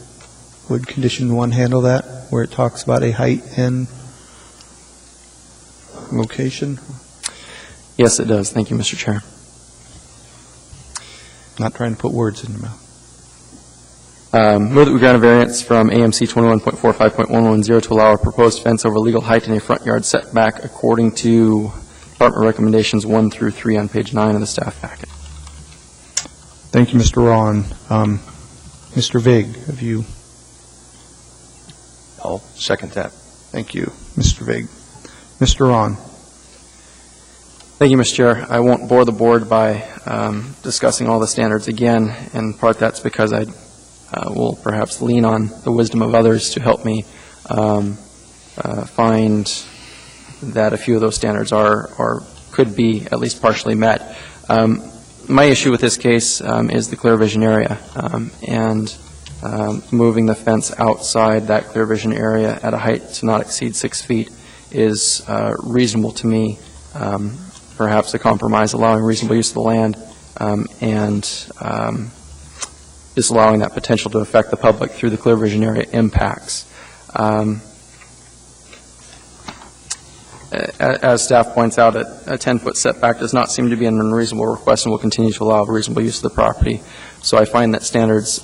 A: condition 1 handle that, where it talks about a height and location?
F: Yes, it does. Thank you, Mr. Chair.
A: Not trying to put words in your mouth.
F: Move that we grant a variance from AMC 21.45.110 to allow a proposed fence over legal height in a front yard setback according to Department recommendations 1 through 3 on page 9 of the staff packet.
A: Thank you, Mr. Ron. Mr. Vig, have you?
C: I'll second that.
A: Thank you, Mr. Vig. Mr. Ron?
F: Thank you, Mr. Chair. I won't bore the board by discussing all the standards again. In part, that's because I will perhaps lean on the wisdom of others to help me find that a few of those standards are or could be at least partially met. My issue with this case is the clear vision area, and moving the fence outside that clear vision area at a height to not exceed 6 feet is reasonable to me, perhaps a compromise allowing reasonable use of the land and disallowing that potential to affect the public through the clear vision area impacts. As staff points out, a 10-foot setback does not seem to be an unreasonable request and will continue to allow reasonable use of the property. So I find that standards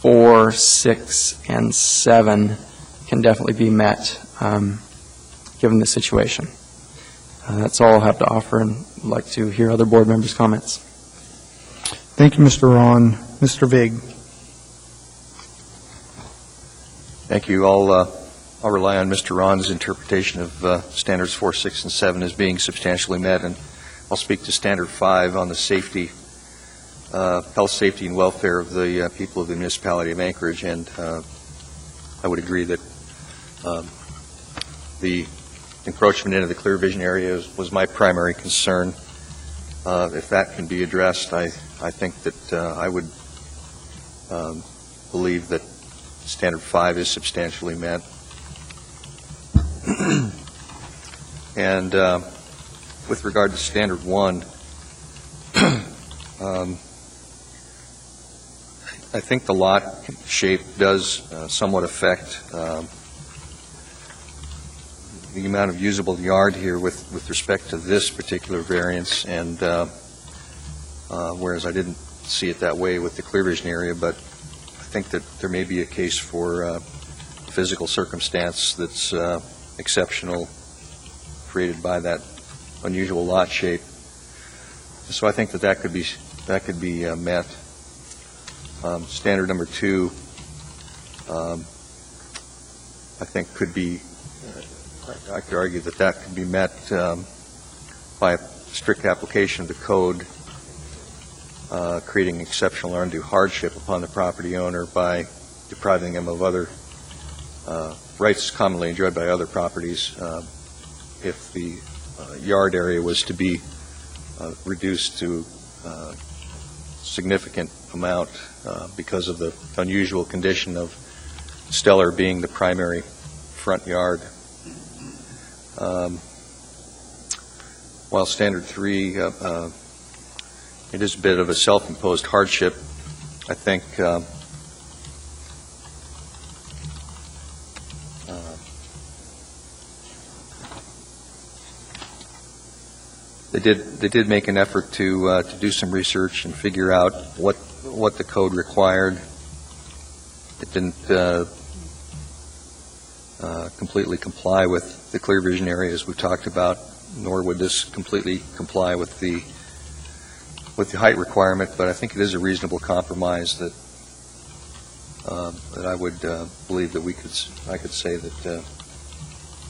F: 4, 6, and 7 can definitely be met given the situation. That's all I'll have to offer, and I'd like to hear other board members' comments.
A: Thank you, Mr. Ron. Mr. Vig?
C: Thank you. I'll rely on Mr. Ron's interpretation of standards 4, 6, and 7 as being substantially met, and I'll speak to standard 5 on the safety, health, safety, and welfare of the people of the municipality of Anchorage, and I would agree that the encroachment into the clear vision area was my primary concern. If that can be addressed, I think that I would believe that standard 5 is substantially met. And with regard to standard 1, I think the lot shape does somewhat affect the amount of usable yard here with respect to this particular variance, and whereas I didn't see it that way with the clear vision area, but I think that there may be a case for a physical circumstance that's exceptional, created by that unusual lot shape. So I think that could be met. Standard number 2, I think could be. I could argue that could be met by a strict application of the code, creating exceptional or undue hardship upon the property owner by depriving him of other rights commonly enjoyed by other properties if the yard area was to be reduced to a significant amount because of the unusual condition of Stellar being the primary front yard. While standard 3, it is a bit of a self-imposed hardship, I think they did make an effort to do some research and figure out what the code required. It didn't completely comply with the clear vision area as we've talked about, nor would this completely comply with the height requirement, but I think it is a reasonable compromise that I would believe that I could say that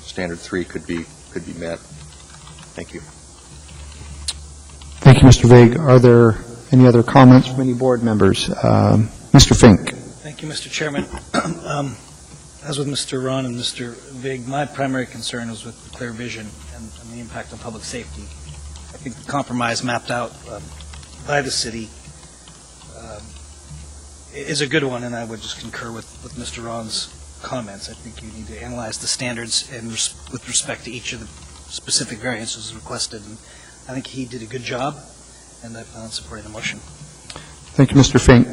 C: standard 3 could be met. Thank you.
A: Thank you, Mr. Vig. Are there any other comments from any board members? Mr. Fink.
E: Thank you, Mr. Chairman. As with Mr. Ron and Mr. Vig, my primary concern was with the clear vision and the impact on public safety. I think the compromise mapped out by the city is a good one, and I would just concur with Mr. Ron's comments. I think you need to analyze the standards and with respect to each of the specific variances requested. And I think he did a good job, and I plan on supporting the motion.
A: Thank you, Mr. Fink.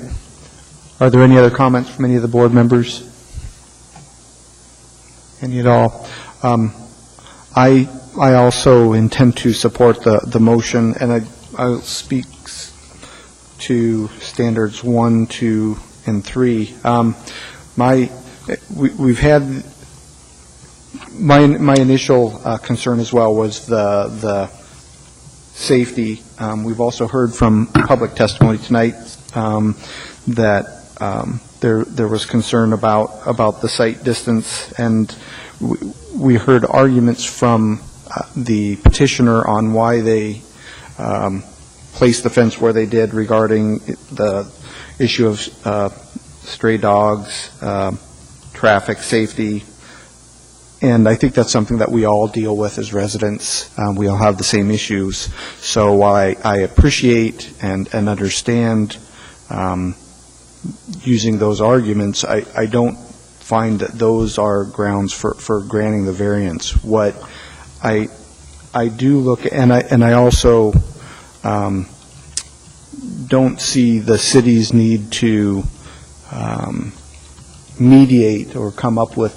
A: Are there any other comments from any of the board members? Any at all? I also intend to support the motion, and I'll speak to standards 1, 2, and 3. We've had, my initial concern as well was the safety. We've also heard from public testimony tonight that there was concern about the site distance, and we heard arguments from the petitioner on why they placed the fence where they did regarding the issue of stray dogs, traffic safety, and I think that's something that we all deal with as residents. We all have the same issues. So while I appreciate and understand using those arguments, I don't find that those are grounds for granting the variance. What I do look at, and I also don't see the city's need to mediate or come up with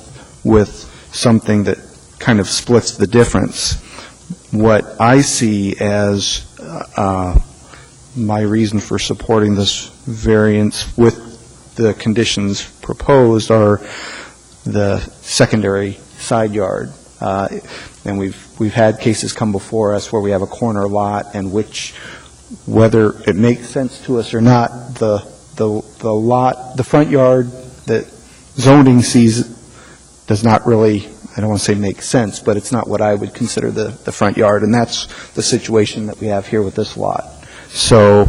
A: something that kind of splits the difference. What I see as my reason for supporting this variance with the conditions proposed are the secondary side yard. And we've had cases come before us where we have a corner lot, and whether it makes sense to us or not, the front yard that zoning sees does not really, I don't want to say make sense, but it's not what I would consider the front yard, and that's the situation that we have here with this lot. So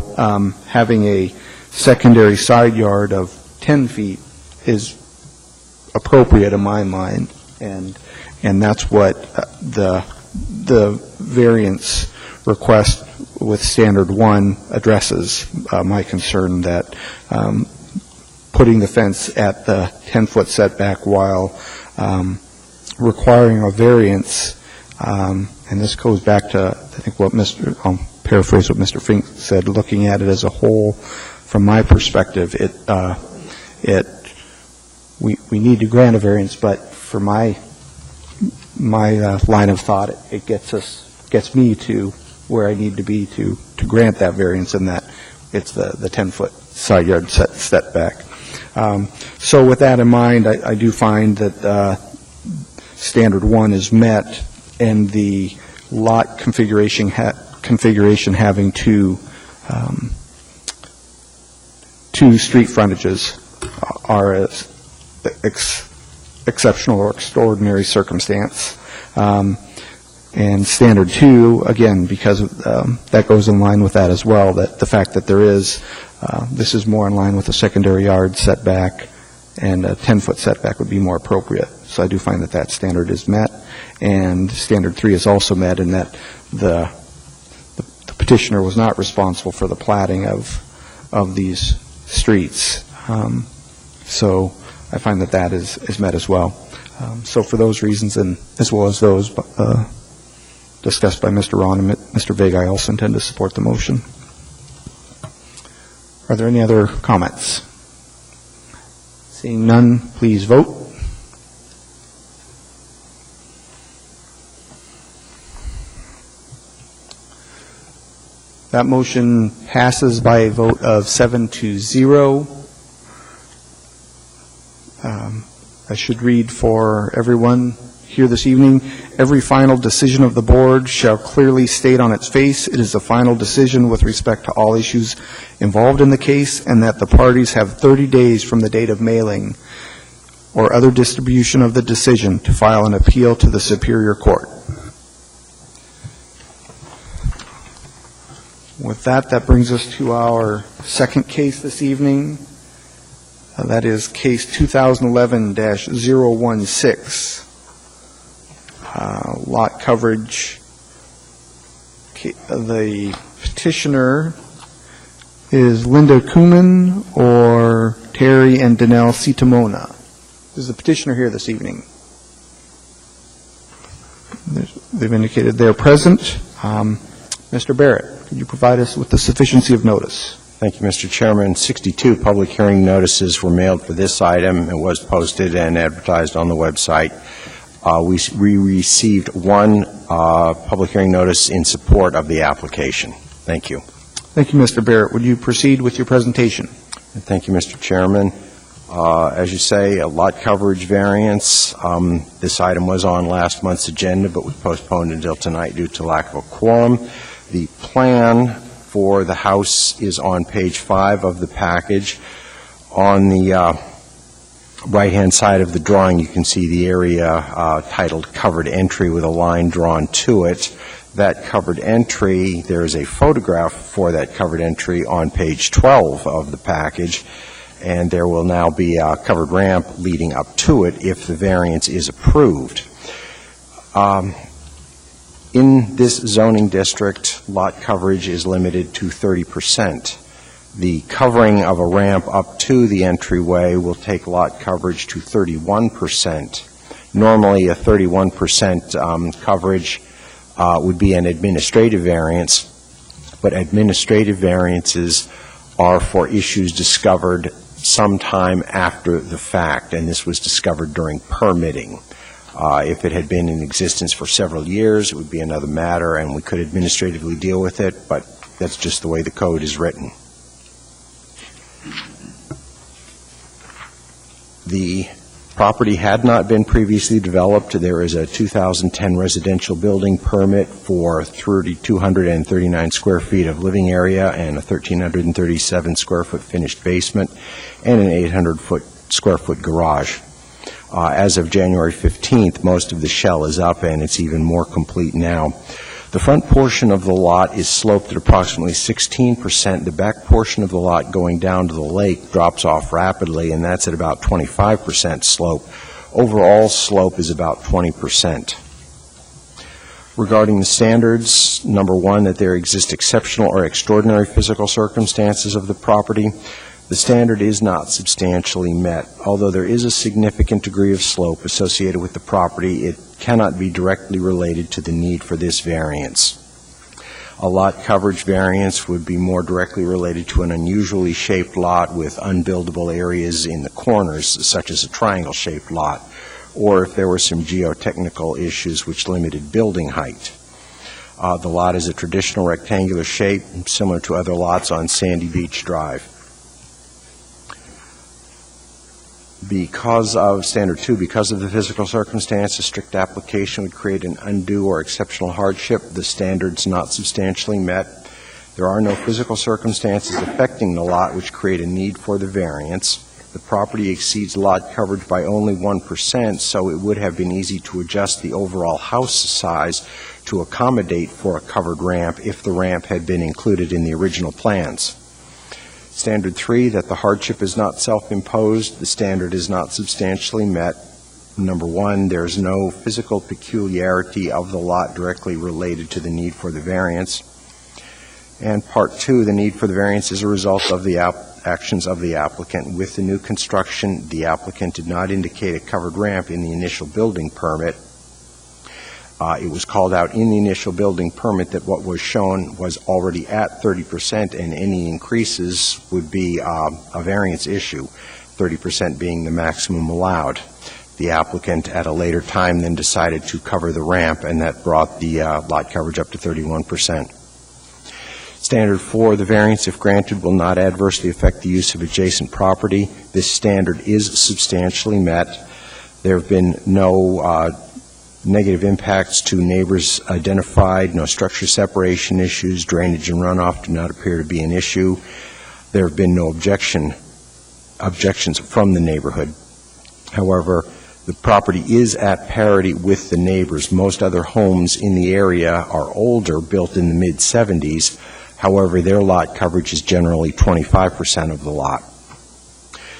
A: having a secondary side yard of 10 feet is appropriate in my mind, and that's what the variance request with standard 1 addresses my concern that putting the fence at the 10-foot setback while requiring a variance, and this goes back to, I think, I'll paraphrase what Mr. Fink said, looking at it as a whole, from my perspective, we need to grant a variance, but for my line of thought, it gets me to where I need to be to grant that variance, and that it's the 10-foot side yard setback. So with that in mind, I do find that standard 1 is met, and the lot configuration having two street frontages are exceptional or extraordinary circumstance. And standard 2, again, because that goes in line with that as well, that the fact that this is more in line with a secondary yard setback, and a 10-foot setback would be more appropriate. So I do find that standard is met, and standard 3 is also met in that the petitioner was not responsible for the platting of these streets. So I find that is met as well. So for those reasons, and as well as those discussed by Mr. Ron and Mr. Vig, I also intend to support the motion. Are there any other comments? Seeing none, please vote. That motion passes by a vote of 7-0. I should read for everyone here this evening: every final decision of the board shall clearly state on its face it is a final decision with respect to all issues involved in the case, and that the parties have 30 days from the date of mailing or other distribution of the decision to file an appeal to the Superior Court. With that brings us to our second case this evening. That is case 2011-016. Lot coverage. The petitioner is Linda Kuman or Terry and Danelle Citamona. Is the petitioner here this evening? They've indicated they're present. Mr. Barrett, could you provide us with the sufficiency of notice?
D: Thank you, Mr. Chairman. 62 public hearing notices were mailed for this item. It was posted and advertised on the website. We received one public hearing notice in support of the application. Thank you.
A: Thank you, Mr. Barrett. Would you proceed with your presentation?
D: Thank you, Mr. Chairman. As you say, a lot coverage variance. This item was on last month's agenda, but we postponed until tonight due to lack of a quorum. The plan for the house is on page 5 of the package. On the right-hand side of the drawing, you can see the area titled Covered Entry with a line drawn to it. That covered entry, there is a photograph for that covered entry on page 12 of the package, and there will now be a covered ramp leading up to it if the variance is approved. In this zoning district, lot coverage is limited to 30%. The covering of a ramp up to the entryway will take lot coverage to 31%. Normally, a 31% coverage would be an administrative variance, but administrative variances are for issues discovered sometime after the fact, and this was discovered during permitting. If it had been in existence for several years, it would be another matter, and we could administratively deal with it, but that's just the way the code is written. The property had not been previously developed. There is a 2010 residential building permit for 3,239 square feet of living area and a 1,337 square foot finished basement and an 800 square foot garage. As of January 15th, most of the shell is up, and it's even more complete now. The front portion of the lot is sloped at approximately 16%. The back portion of the lot going down to the lake drops off rapidly, and that's at about 25% slope. Overall slope is about 20%. Regarding the standards, number one, that there exist exceptional or extraordinary physical circumstances of the property. The standard is not substantially met. Although there is a significant degree of slope associated with the property, it cannot be directly related to the need for this variance. A lot coverage variance would be more directly related to an unusually shaped lot with unbuildable areas in the corners, such as a triangle-shaped lot, or if there were some geotechnical issues which limited building height. The lot is a traditional rectangular shape, similar to other lots on Sandy Beach Drive. Because of Standard 2, because of the physical circumstances, strict application would create an undue or exceptional hardship. The standard's not substantially met. There are no physical circumstances affecting the lot which create a need for the variance. The property exceeds lot coverage by only 1%, so it would have been easy to adjust the overall house size to accommodate for a covered ramp if the ramp had been included in the original plans. Standard 3, that the hardship is not self-imposed. The standard is not substantially met. Number one, there is no physical peculiarity of the lot directly related to the need for the variance. And part 2, the need for the variance is a result of the actions of the applicant. With the new construction, the applicant did not indicate a covered ramp in the initial building permit. It was called out in the initial building permit that what was shown was already at 30%, and any increases would be a variance issue, 30% being the maximum allowed. The applicant at a later time then decided to cover the ramp, and that brought the lot coverage up to 31%. Standard 4, the variance, if granted, will not adversely affect the use of adjacent property. This standard is substantially met. There have been no negative impacts to neighbors identified, no structure separation issues, drainage and runoff do not appear to be an issue. There have been no objections from the neighborhood. However, the property is at parity with the neighbors. Most other homes in the area are older, built in the mid-70s. However, their lot coverage is generally 25% of the lot.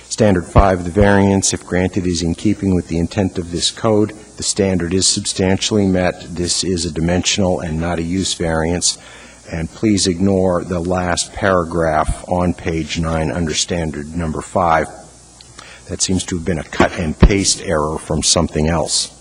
D: Standard 5, the variance, if granted, is in keeping with the intent of this code. The standard is substantially met. This is a dimensional and not a use variance. And please ignore the last paragraph on page 9 under standard number 5. That seems to have been a cut and paste error from something else.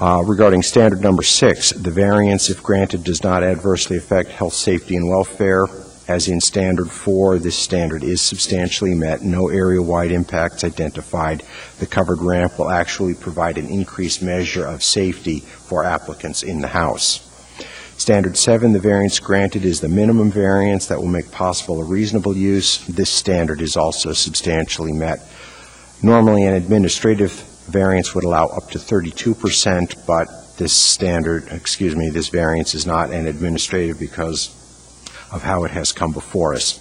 D: Regarding standard number 6, the variance, if granted, does not adversely affect health, safety, and welfare. As in Standard 4, this standard is substantially met. No area-wide impacts identified. The covered ramp will actually provide an increased measure of safety for applicants in the house. Standard 7, the variance granted is the minimum variance that will make possible a reasonable use. This standard is also substantially met. Normally, an administrative variance would allow up to 32%, but this variance is not an administrative because of how it has come before us.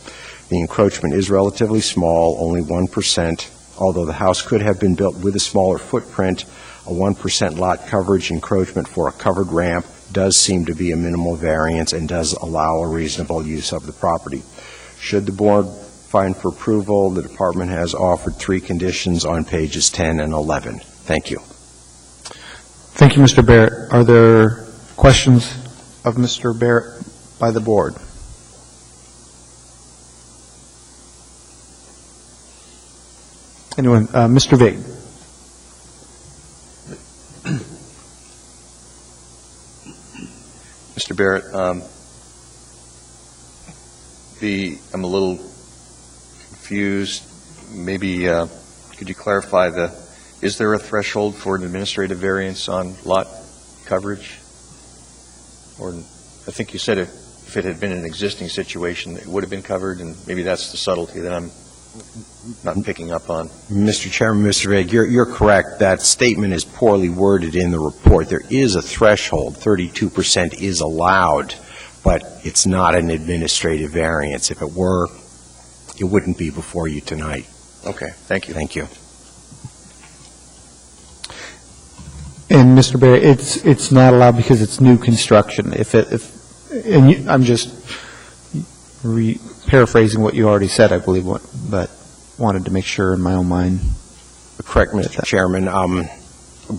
D: The encroachment is relatively small, only 1%, although the house could have been built with a smaller footprint. A 1% lot coverage encroachment for a covered ramp does seem to be a minimal variance and does allow a reasonable use of the property. Should the board find for approval, the department has offered 3 conditions on pages 10 and 11. Thank you.
A: Thank you, Mr. Barrett. Are there questions of Mr. Barrett by the board? Anyone? Mr. Vig.
C: Mr. Barrett, I'm a little confused. Maybe could you clarify is there a threshold for an administrative variance on lot coverage? Or I think you said if it had been an existing situation, it would have been covered, and maybe that's the subtlety that I'm not picking up on.
D: Mr. Chairman, Mr. Vig, you're correct. That statement is poorly worded in the report. There is a threshold. 32% is allowed, but it's not an administrative variance. If it were, it wouldn't be before you tonight.
C: Okay, thank you.
D: Thank you.
A: And Mr. Barrett, it's not allowed because it's new construction. I'm just paraphrasing what you already said, I believe, but wanted to make sure in my own mind.
D: Correct, Mr. Chairman.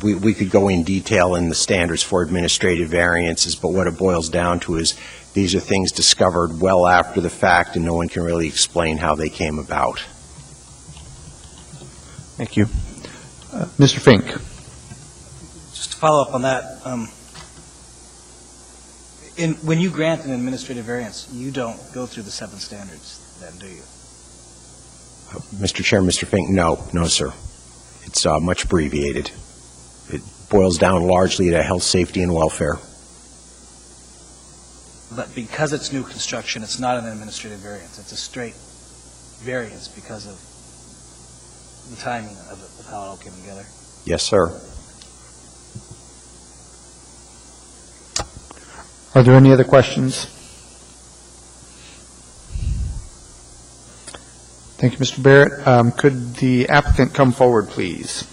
D: We could go in detail in the standards for administrative variances, but what it boils down to is these are things discovered well after the fact, and no one can really explain how they came about.
A: Thank you. Mr. Fink.
E: Just to follow up on that, when you grant an administrative variance, you don't go through the 7 standards then, do you?
D: Mr. Chair, Mr. Fink, no, sir. It's much abbreviated. It boils down largely to health, safety, and welfare.
E: But because it's new construction, it's not an administrative variance. It's a straight variance because of the timing of how it all came together.
D: Yes, sir.
A: Are there any other questions? Thank you, Mr. Barrett. Could the applicant come forward, please?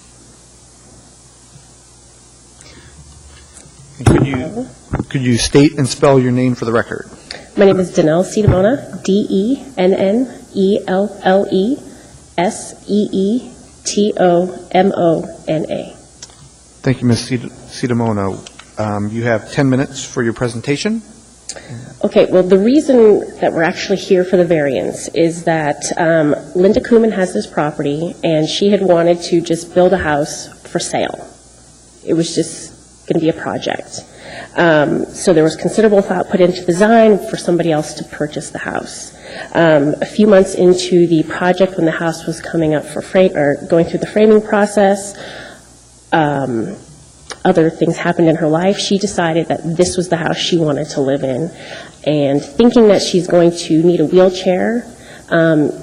A: And could you state and spell your name for the record?
J: My name is Danelle Seedemona, Dennelleeettomona.
A: Thank you, Ms. Seedemona. You have 10 minutes for your presentation.
J: Okay, well, the reason that we're actually here for the variance is that Linda Kuhlman has this property, and she had wanted to just build a house for sale. It was just going to be a project. So there was considerable thought put into design for somebody else to purchase the house. A few months into the project, when the house was coming up for going through the framing process, other things happened in her life. She decided that this was the house she wanted to live in, and thinking that she's going to need a wheelchair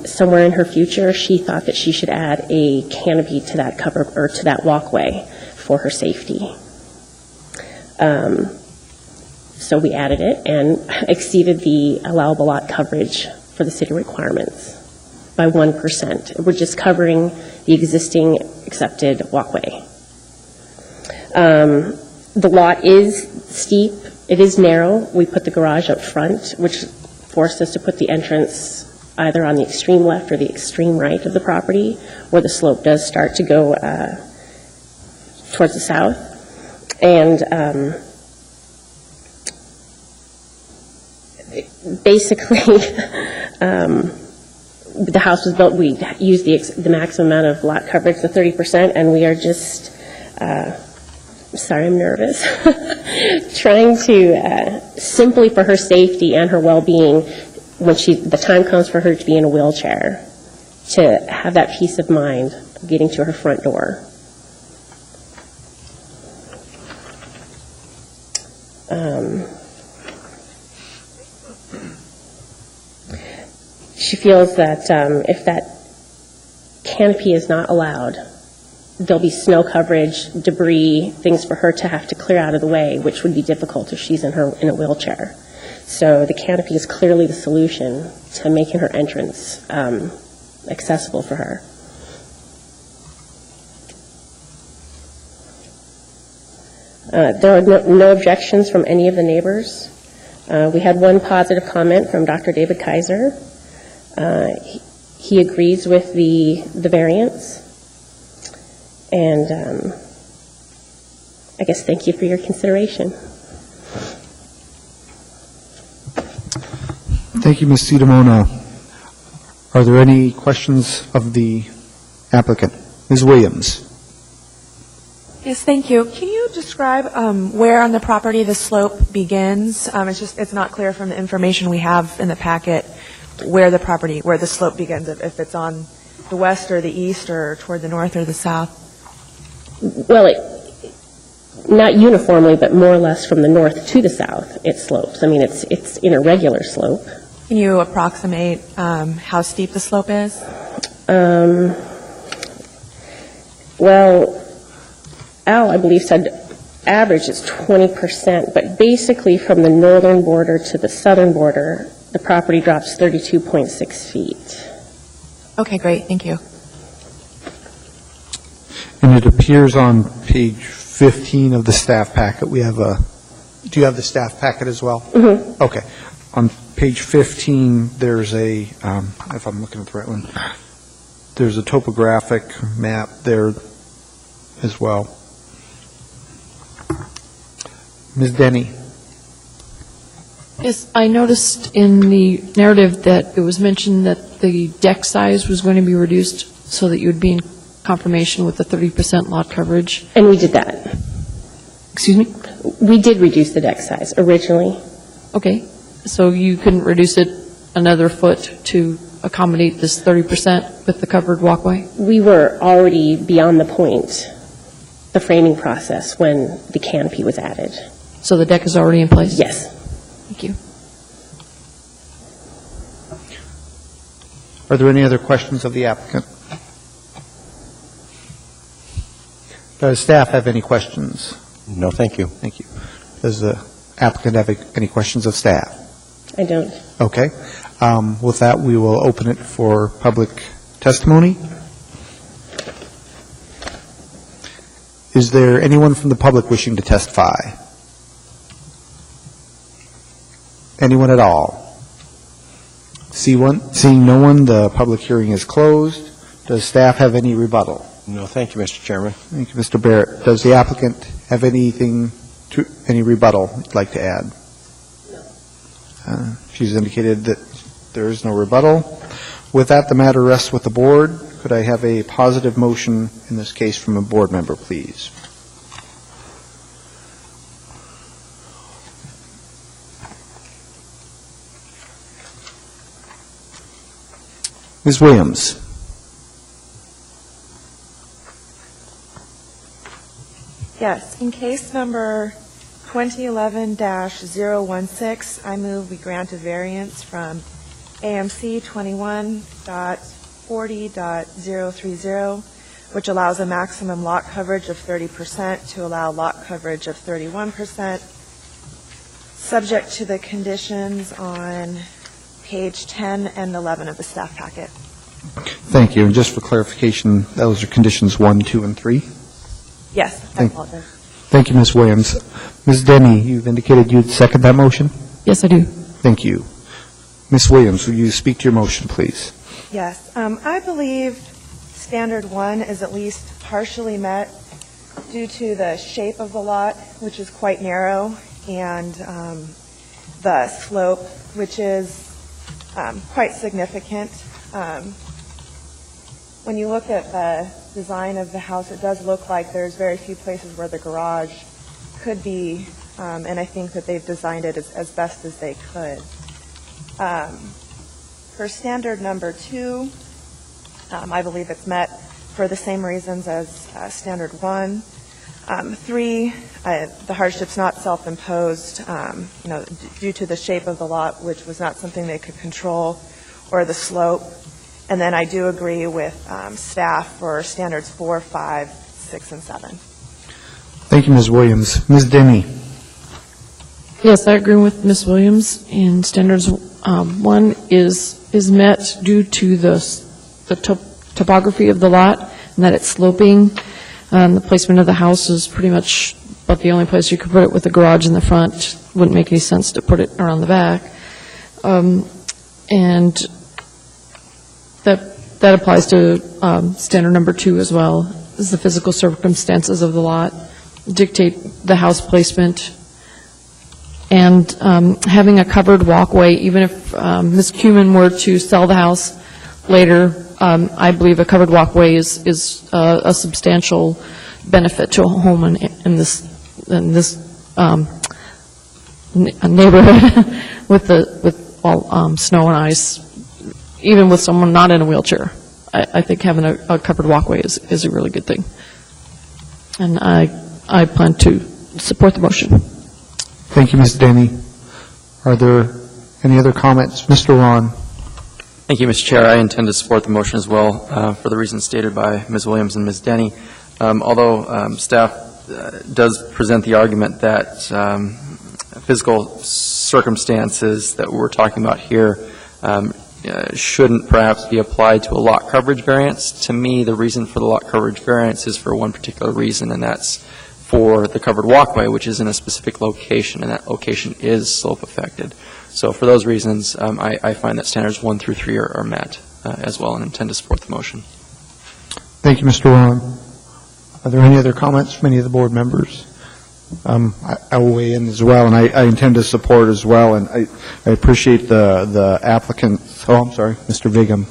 J: somewhere in her future, she thought that she should add a canopy to that cover or to that walkway for her safety. So we added it and exceeded the allowable lot coverage for the city requirements by 1%. We're just covering the existing accepted walkway. The lot is steep. It is narrow. We put the garage up front, which forced us to put the entrance either on the extreme left or the extreme right of the property, where the slope does start to go towards the south. And basically, the house was built, we used the maximum amount of lot coverage, the 30%, and we are just, sorry, I'm nervous, trying to, simply for her safety and her well-being, when the time comes for her to be in a wheelchair, to have that peace of mind of getting to her front door. She feels that if that canopy is not allowed, there'll be snow coverage, debris, things for her to have to clear out of the way, which would be difficult if she's in a wheelchair. So the canopy is clearly the solution to making her entrance accessible for her. There are no objections from any of the neighbors. We had one positive comment from Dr. David Kaiser. He agrees with the variance. And I guess thank you for your consideration.
A: Thank you, Ms. Citamona. Are there any questions of the applicant? Ms. Williams?
K: Yes, thank you. Can you describe where on the property the slope begins? It's not clear from the information we have in the packet where the slope begins, if it's on the west or the east or toward the north or the south.
J: Well, not uniformly, but more or less from the north to the south, it slopes. I mean, it's in a regular slope.
K: Can you approximate how steep the slope is?
J: Well, Al, I believe, said average is 20%, but basically from the northern border to the southern border, the property drops 32.6 feet.
K: Okay, great. Thank you.
A: And it appears on page 15 of the staff packet. We have do you have the staff packet as well?
J: Mm-hmm.
A: Okay. On page 15, there's if I'm looking at the right one, there's a topographic map there as well. Ms. Denny?
I: Yes, I noticed in the narrative that it was mentioned that the deck size was going to be reduced so that you would be in confirmation with the 30% lot coverage.
J: And we did that.
I: Excuse me?
J: We did reduce the deck size originally.
I: Okay, so you couldn't reduce it another foot to accommodate this 30% with the covered walkway?
J: We were already beyond the point, the framing process, when the canopy was added.
I: So the deck is already in place?
J: Yes.
I: Thank you.
A: Are there any other questions of the applicant? Does staff have any questions?
D: No, thank you.
A: Thank you. Does the applicant have any questions of staff?
J: I don't.
A: Okay. With that, we will open it for public testimony. Is there anyone from the public wishing to testify? Anyone at all? Seeing no one, the public hearing is closed. Does staff have any rebuttal?
D: No, thank you, Mr. Chairman.
A: Thank you, Mr. Barrett. Does the applicant have any rebuttal you'd like to add? No. She's indicated that there is no rebuttal. With that, the matter rests with the board. Could I have a positive motion in this case from a board member, please? Ms. Williams.
K: Yes, in case number 2011-016, I move we grant a variance from AMC 21.40.030, which allows a maximum lot coverage of 30% to allow lot coverage of 31%, subject to the conditions on page 10 and 11 of the staff packet.
A: Thank you. And just for clarification, those are conditions 1, 2, and 3?
K: Yes, I apologize.
A: Thank you, Ms. Williams. Ms. Denny, you've indicated you'd second that motion?
I: Yes, I do.
A: Thank you. Ms. Williams, will you speak to your motion, please?
K: Yes, I believe standard 1 is at least partially met due to the shape of the lot, which is quite narrow, and the slope, which is quite significant. When you look at the design of the house, it does look like there's very few places where the garage could be, and I think that they've designed it as best as they could. For standard number 2, I believe it's met for the same reasons as standard 1. 3, the hardship's not self-imposed, due to the shape of the lot, which was not something they could control, or the slope. And then I do agree with staff for standards 4, 5, 6, and 7.
A: Thank you, Ms. Williams. Ms. Denny?
I: Yes, I agree with Ms. Williams. In standards 1 is met due to the topography of the lot and that it's sloping. The placement of the house is pretty much about the only place you could put it with the garage in the front. Wouldn't make any sense to put it around the back. And that applies to standard number 2 as well, is the physical circumstances of the lot dictate the house placement. And having a covered walkway, even if Ms. Cuman were to sell the house later, I believe a covered walkway is a substantial benefit to a home in this neighborhood with all snow and ice, even with someone not in a wheelchair. I think having a covered walkway is a really good thing. And I plan to support the motion.
A: Thank you, Ms. Denny. Are there any other comments? Mr. Ron?
F: Thank you, Mr. Chair. I intend to support the motion as well for the reasons stated by Ms. Williams and Ms. Denny. Although staff does present the argument that physical circumstances that we're talking about here shouldn't perhaps be applied to a lot coverage variance, to me the reason for the lot coverage variance is for one particular reason, and that's for the covered walkway, which is in a specific location, and that location is slope affected. So for those reasons, I find that standards 1 through 3 are met as well, and intend to support the motion.
A: Thank you, Mr. Ron. Are there any other comments from any of the board members? I will weigh in as well, and I intend to support as well, and I appreciate the applicant. Oh, I'm sorry, Mr. Vig, I'm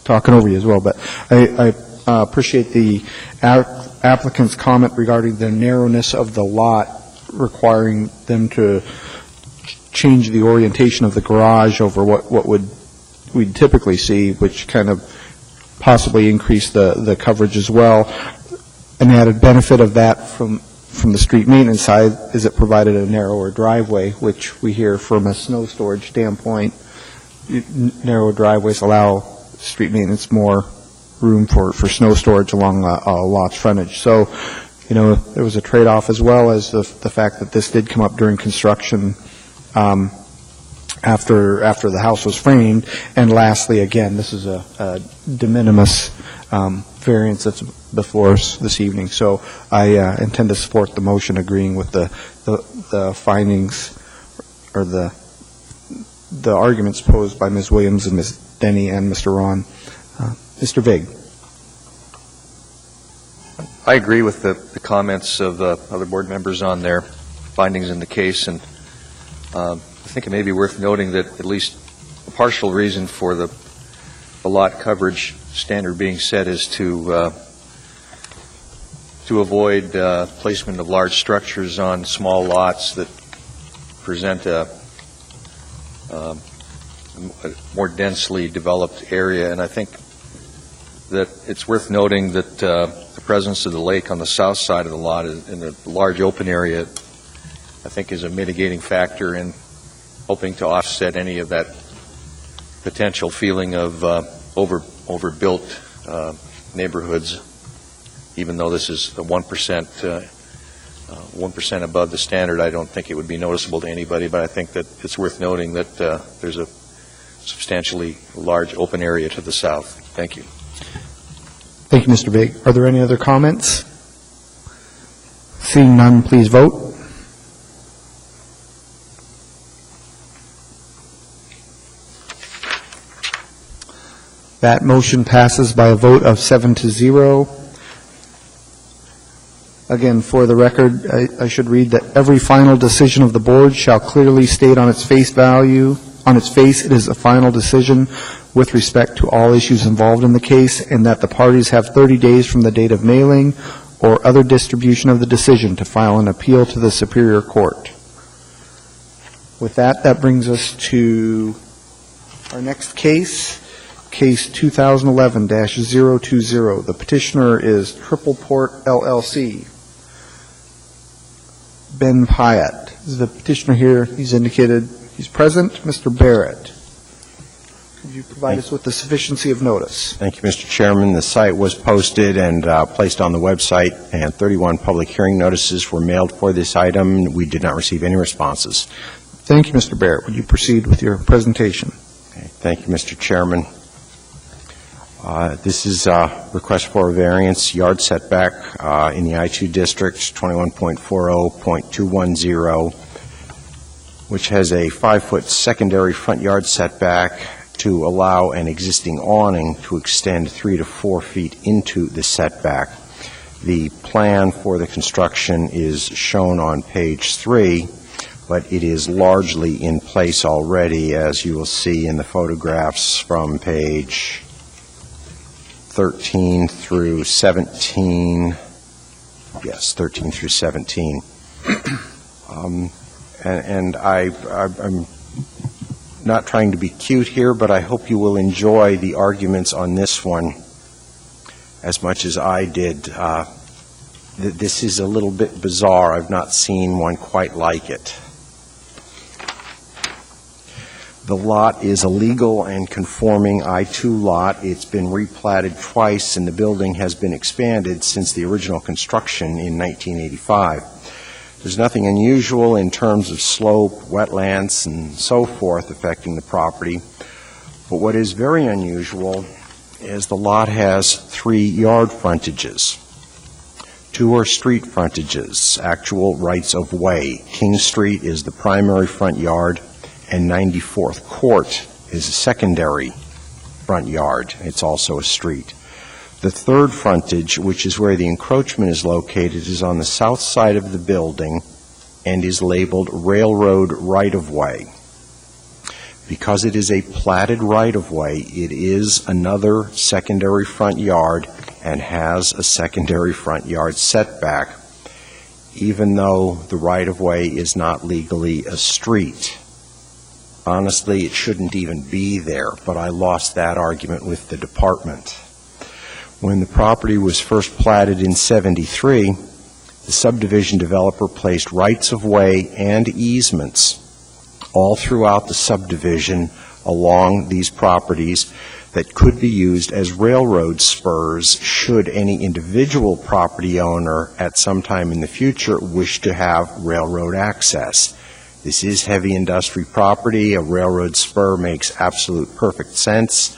A: talking over you as well, but I appreciate the applicant's comment regarding the narrowness of the lot, requiring them to change the orientation of the garage over what we'd typically see, which kind of possibly increase the coverage as well. An added benefit of that from the street maintenance side is it provided a narrower driveway, which we hear from a snow storage standpoint. Narrow driveways allow street maintenance more room for snow storage along a lot's frontage. So, there was a trade-off as well as the fact that this did come up during construction after the house was framed. And lastly, again, this is a de minimis variance that's before us this evening. So I intend to support the motion, agreeing with the findings or the arguments posed by Ms. Williams and Ms. Denny and Mr. Ron. Mr. Vig.
C: I agree with the comments of the other board members on their findings in the case, and I think it may be worth noting that at least a partial reason for the lot coverage standard being set is to avoid placement of large structures on small lots that present a more densely developed area. And I think that it's worth noting that the presence of the lake on the south side of the lot in the large open area, I think, is a mitigating factor in hoping to offset any of that potential feeling of overbuilt neighborhoods, even though this is a 1% above the standard. I don't think it would be noticeable to anybody, but I think that it's worth noting that there's a substantially large open area to the south. Thank you.
A: Thank you, Mr. Vig. Are there any other comments? Seeing none, please vote. That motion passes by a vote of 7-0. Again, for the record, I should read that every final decision of the board shall clearly state on its face value, on its face, it is a final decision with respect to all issues involved in the case, and that the parties have 30 days from the date of mailing or other distribution of the decision to file an appeal to the Superior Court. With that, that brings us to Our next case, case 2011-020. The petitioner is Triple Port LLC. Ben Pyatt is the petitioner here. He's indicated he's present. Mr. Barrett, could you provide us with the sufficiency of notice?
D: Thank you, Mr. Chairman. The site was posted and placed on the website, and 31 public hearing notices were mailed for this item. We did not receive any responses.
A: Thank you, Mr. Barrett. Would you proceed with your presentation?
D: Okay. Thank you, Mr. Chairman. This is a request for a variance yard setback in the I-2 district, 21.40.210, which has a 5-foot secondary front yard setback to allow an existing awning to extend 3 to 4 feet into the setback. The plan for the construction is shown on page 3, but it is largely in place already, as you will see in the photographs from page 13 through 17. Yes, 13 through 17. And I'm not trying to be cute here, but I hope you will enjoy the arguments on this one as much as I did. This is a little bit bizarre. I've not seen one quite like it. The lot is a legal and conforming I-2 lot. It's been replatted twice, and the building has been expanded since the original construction in 1985. There's nothing unusual in terms of slope, wetlands, and so forth affecting the property. But what is very unusual is the lot has 3 yard frontages. 2 are street frontages, actual rights of way. King Street is the primary front yard, and 94th Court is a secondary front yard. It's also a street. The third frontage, which is where the encroachment is located, is on the south side of the building and is labeled railroad right-of-way. Because it is a platted right-of-way, it is another secondary front yard and has a secondary front yard setback, even though the right-of-way is not legally a street. Honestly, it shouldn't even be there, but I lost that argument with the department. When the property was first platted in '73, the subdivision developer placed rights-of-way and easements all throughout the subdivision along these properties that could be used as railroad spurs should any individual property owner at some time in the future wish to have railroad access. This is heavy industry property. A railroad spur makes absolute perfect sense.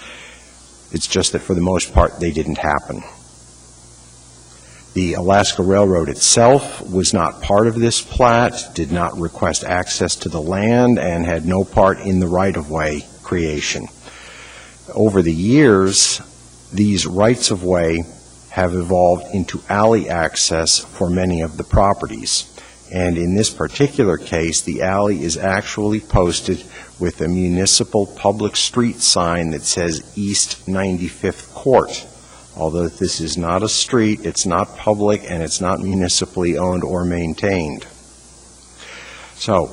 D: It's just that for the most part, they didn't happen. The Alaska Railroad itself was not part of this plat, did not request access to the land, and had no part in the right-of-way creation. Over the years, these rights-of-way have evolved into alley access for many of the properties. And in this particular case, the alley is actually posted with a municipal public street sign that says East 95th Court. Although this is not a street, it's not public, and it's not municipally owned or maintained. So,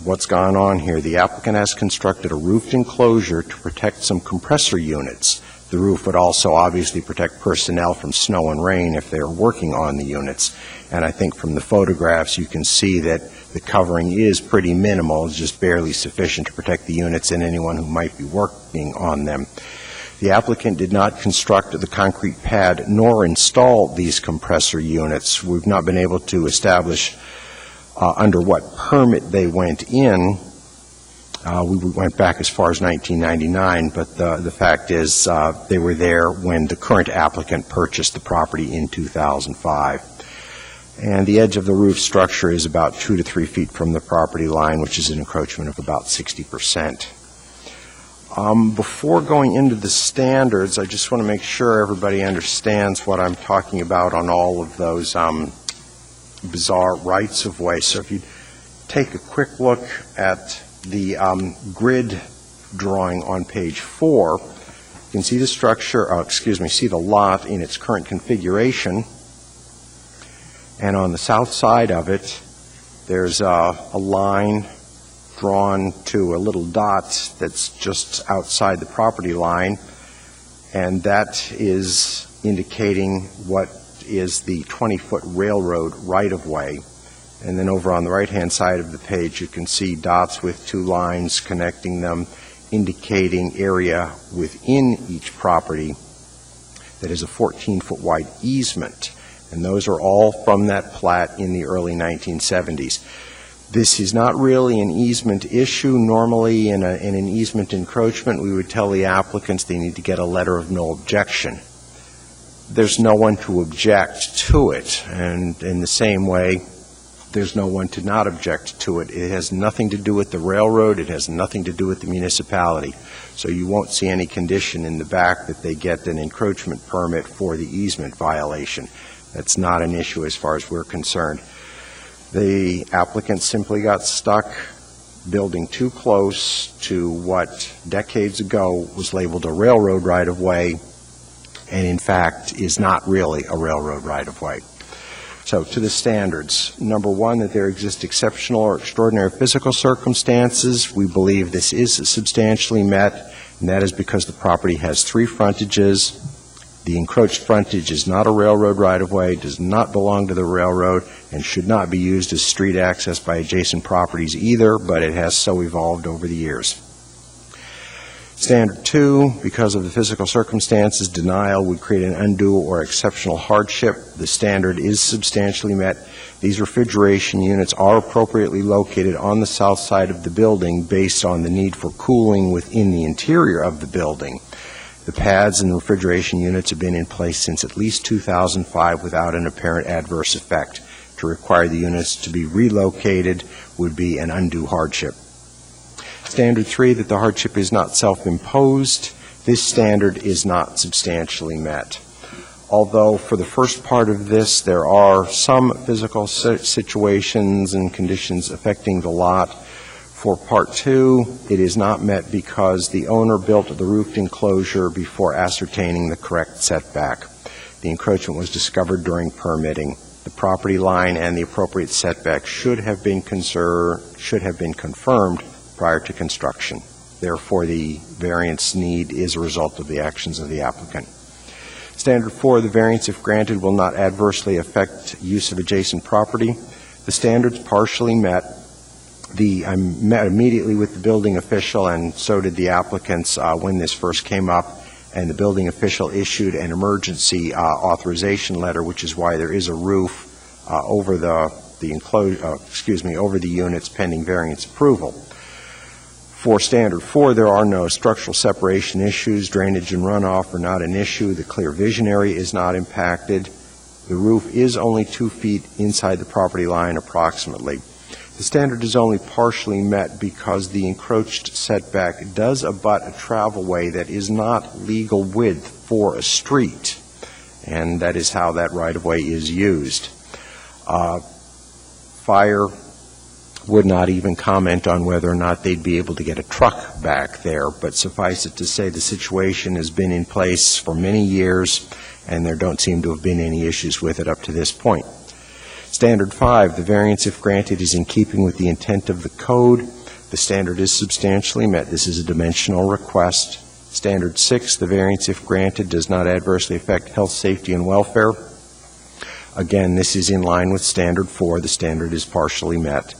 D: what's gone on here? The applicant has constructed a roofed enclosure to protect some compressor units. The roof would also obviously protect personnel from snow and rain if they're working on the units. And I think from the photographs you can see that the covering is pretty minimal, it's just barely sufficient to protect the units and anyone who might be working on them. The applicant did not construct the concrete pad nor install these compressor units. We've not been able to establish under what permit they went in. We went back as far as 1999, but the fact is they were there when the current applicant purchased the property in 2005. And the edge of the roof structure is about 2 to 3 feet from the property line, which is an encroachment of about 60%. Before going into the standards, I just want to make sure everybody understands what I'm talking about on all of those bizarre rights-of-way. So if you take a quick look at the grid drawing on page 4, you can see the structure, see the lot in its current configuration. And on the south side of it, there's a line drawn to a little dot that's just outside the property line, and that is indicating what is the 20-foot railroad right-of-way. And then over on the right-hand side of the page, you can see dots with two lines connecting them, indicating area within each property that is a 14-foot wide easement. And those are all from that plat in the early 1970s. This is not really an easement issue. Normally, in an easement encroachment, we would tell the applicants they need to get a letter of no objection. There's no one to object to it, and in the same way, there's no one to not object to it. It has nothing to do with the railroad. It has nothing to do with the municipality. So you won't see any condition in the back that they get an encroachment permit for the easement violation. That's not an issue as far as we're concerned. The applicant simply got stuck building too close to what decades ago was labeled a railroad right-of-way, and in fact is not really a railroad right-of-way. So to the standards, number one, that there exist exceptional or extraordinary physical circumstances. We believe this is substantially met, and that is because the property has three frontages. The encroached frontage is not a railroad right-of-way, does not belong to the railroad, and should not be used as street access by adjacent properties either, but it has so evolved over the years. Standard two, because of the physical circumstances, denial would create an undue or exceptional hardship. The standard is substantially met. These refrigeration units are appropriately located on the south side of the building based on the need for cooling within the interior of the building. The pads and refrigeration units have been in place since at least 2005 without an apparent adverse effect. To require the units to be relocated would be an undue hardship. Standard three, that the hardship is not self-imposed. This standard is not substantially met. Although for the first part of this, there are some physical situations and conditions affecting the lot. For part two, it is not met because the owner built the roofed enclosure before ascertaining the correct setback. The encroachment was discovered during permitting. The property line and the appropriate setback should have been confirmed prior to construction. Therefore, the variance need is a result of the actions of the applicant. Standard four, the variance, if granted, will not adversely affect use of adjacent property. The standards partially met. I met immediately with the building official, and so did the applicants when this first came up, and the building official issued an emergency authorization letter, which is why there is a roof over the units pending variance approval. For standard four, there are no structural separation issues. Drainage and runoff are not an issue. The clear vision area is not impacted. The roof is only 2 feet inside the property line approximately. The standard is only partially met because the encroached setback does abut a travelway that is not legal width for a street, and that is how that right-of-way is used. Fire would not even comment on whether or not they'd be able to get a truck back there, but suffice it to say the situation has been in place for many years, and there don't seem to have been any issues with it up to this point. Standard five, the variance, if granted, is in keeping with the intent of the code. The standard is substantially met. This is a dimensional request. Standard six, the variance, if granted, does not adversely affect health, safety, and welfare. Again, this is in line with standard four. The standard is partially met.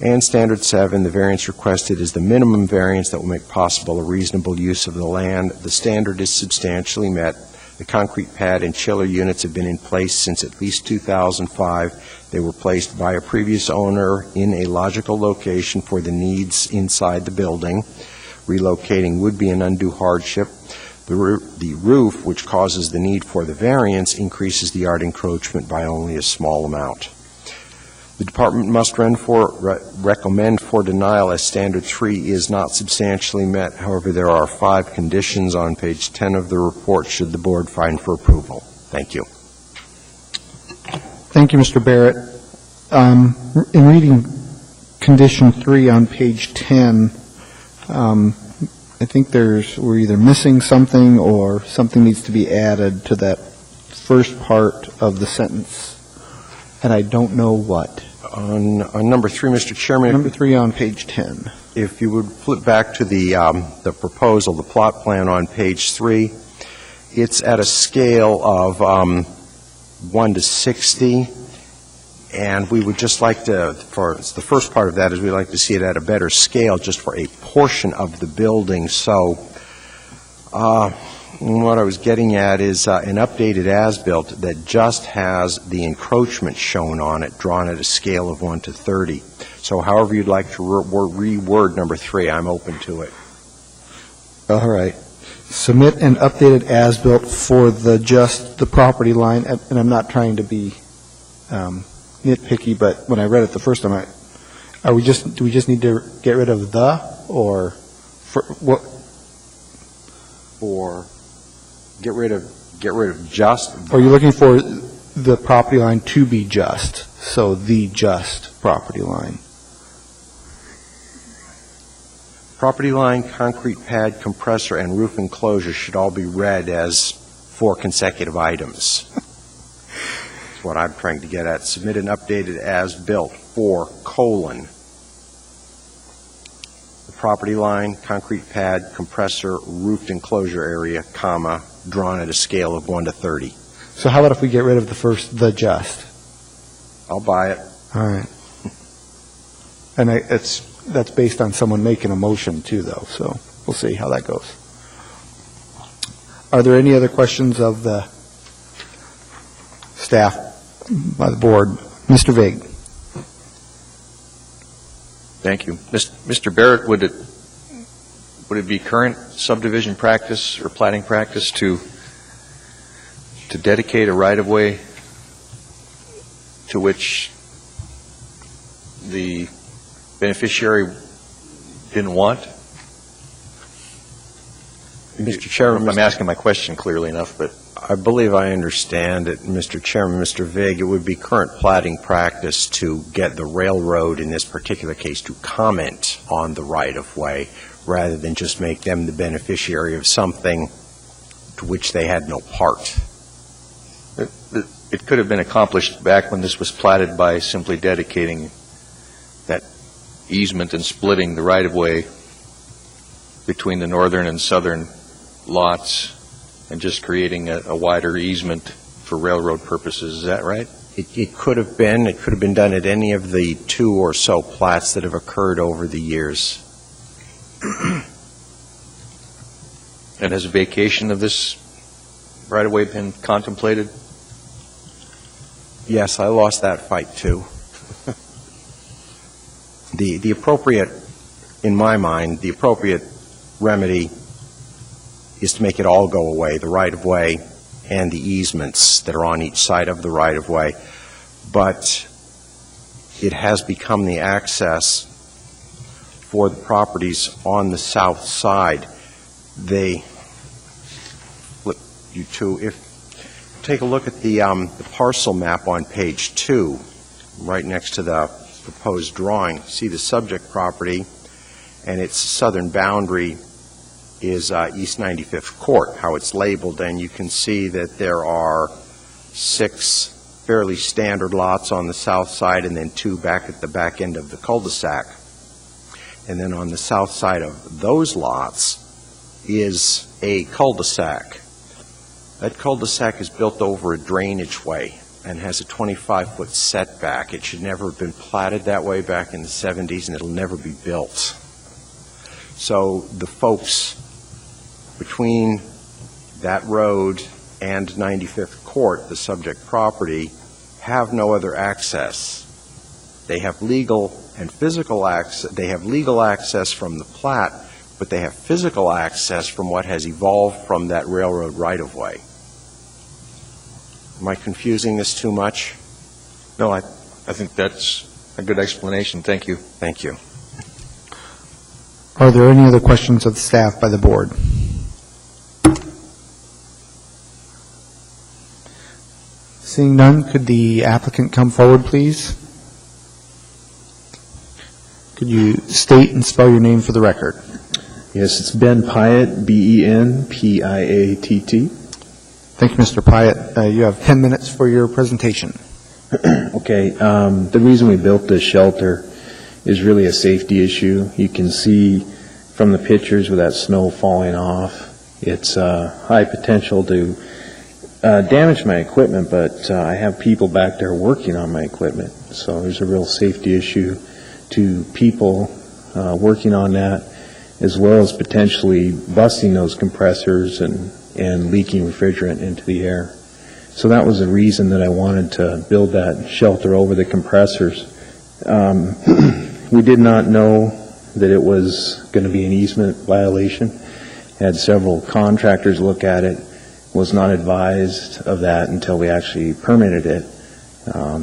D: And standard seven, the variance requested is the minimum variance that will make possible a reasonable use of the land. The standard is substantially met. The concrete pad and chiller units have been in place since at least 2005. They were placed by a previous owner in a logical location for the needs inside the building. Relocating would be an undue hardship. The roof, which causes the need for the variance, increases the yard encroachment by only a small amount. The department must recommend for denial as standard three is not substantially met. However, there are 5 conditions on page 10 of the report should the board find for approval. Thank you.
A: Thank you, Mr. Barrett. In reading condition 3 on page 10, I think we're either missing something or something needs to be added to that first part of the sentence, and I don't know what.
D: On number 3, Mr. Chairman,
A: Number 3 on page 10.
D: if you would flip back to the proposal, the plot plan on page 3, it's at a scale of 1 to 60, and we would just like to, for the first part of that is we'd like to see it at a better scale just for a portion of the building. So what I was getting at is an updated as-built that just has the encroachment shown on it, drawn at a scale of 1 to 30. So however you'd like to reword number 3, I'm open to it.
A: All right. Submit an updated as-built for the property line, and I'm not trying to be nitpicky, but when I read it the first time, do we just need to get rid of or for what?
D: Or get rid of just.
A: Are you looking for the property line to be just? So the just property line.
D: Property line, concrete pad, compressor, and roof enclosure should all be read as 4 consecutive items. That's what I'm trying to get at. Submit an updated as-built for : the property line, concrete pad, compressor, roofed enclosure area, comma, drawn at a scale of 1 to 30.
A: So how about if we get rid of the first, the just?
D: I'll buy it.
A: All right. And that's based on someone making a motion too, though, so we'll see how that goes. Are there any other questions of the staff by the board? Mr. Vig.
C: Thank you. Mr. Barrett, would it be current subdivision practice or plating practice to dedicate a right-of-way to which the beneficiary didn't want?
D: Mr. Chairman,
C: I'm asking my question clearly enough, but
D: I believe I understand it, Mr. Chairman. Mr. Vig, it would be current plating practice to get the railroad, in this particular case, to comment on the right-of-way rather than just make them the beneficiary of something to which they had no part.
C: it could have been accomplished back when this was platted by simply dedicating that easement and splitting the right-of-way between the northern and southern lots and just creating a wider easement for railroad purposes. Is that right?
D: It could have been. It could have been done at any of the 2 or so plats that have occurred over the years.
C: And has a vacation of this right-of-way been contemplated?
D: Yes, I lost that fight, too. The appropriate, in my mind, the appropriate remedy is to make it all go away, the right-of-way and the easements that are on each side of the right-of-way. But it has become the access for the properties on the south side. They flip you to, if take a look at the parcel map on page 2, right next to the proposed drawing. See the subject property, and its southern boundary is East 95th Court, how it's labeled, and you can see that there are 6 fairly standard lots on the south side and then 2 back at the back end of the cul-de-sac. And then on the south side of those lots is a cul-de-sac. That cul-de-sac is built over a drainage way and has a 25-foot setback. It should never have been platted that way back in the 70s, and it'll never be built. So the folks between that road and 95th Court, the subject property, have no other access. They have legal and physical access. They have legal access from the plat, but they have physical access from what has evolved from that railroad right-of-way. Am I confusing this too much?
C: No, I think that's a good explanation. Thank you.
D: Thank you.
A: Are there any other questions of the staff by the board? Seeing none, could the applicant come forward, please? Could you state and spell your name for the record?
L: Yes, it's Ben Pyatt, B-E-N-P-I-A-T-T.
A: Thank you, Mr. Pyatt. You have 10 minutes for your presentation.
L: Okay, the reason we built this shelter is really a safety issue. You can see from the pictures with that snow falling off, it's high potential to damage my equipment, but I have people back there working on my equipment. So there's a real safety issue to people working on that, as well as potentially busting those compressors and leaking refrigerant into the air. So that was the reason that I wanted to build that shelter over the compressors. We did not know that it was going to be an easement violation. Had several contractors look at it. Was not advised of that until we actually permitted it.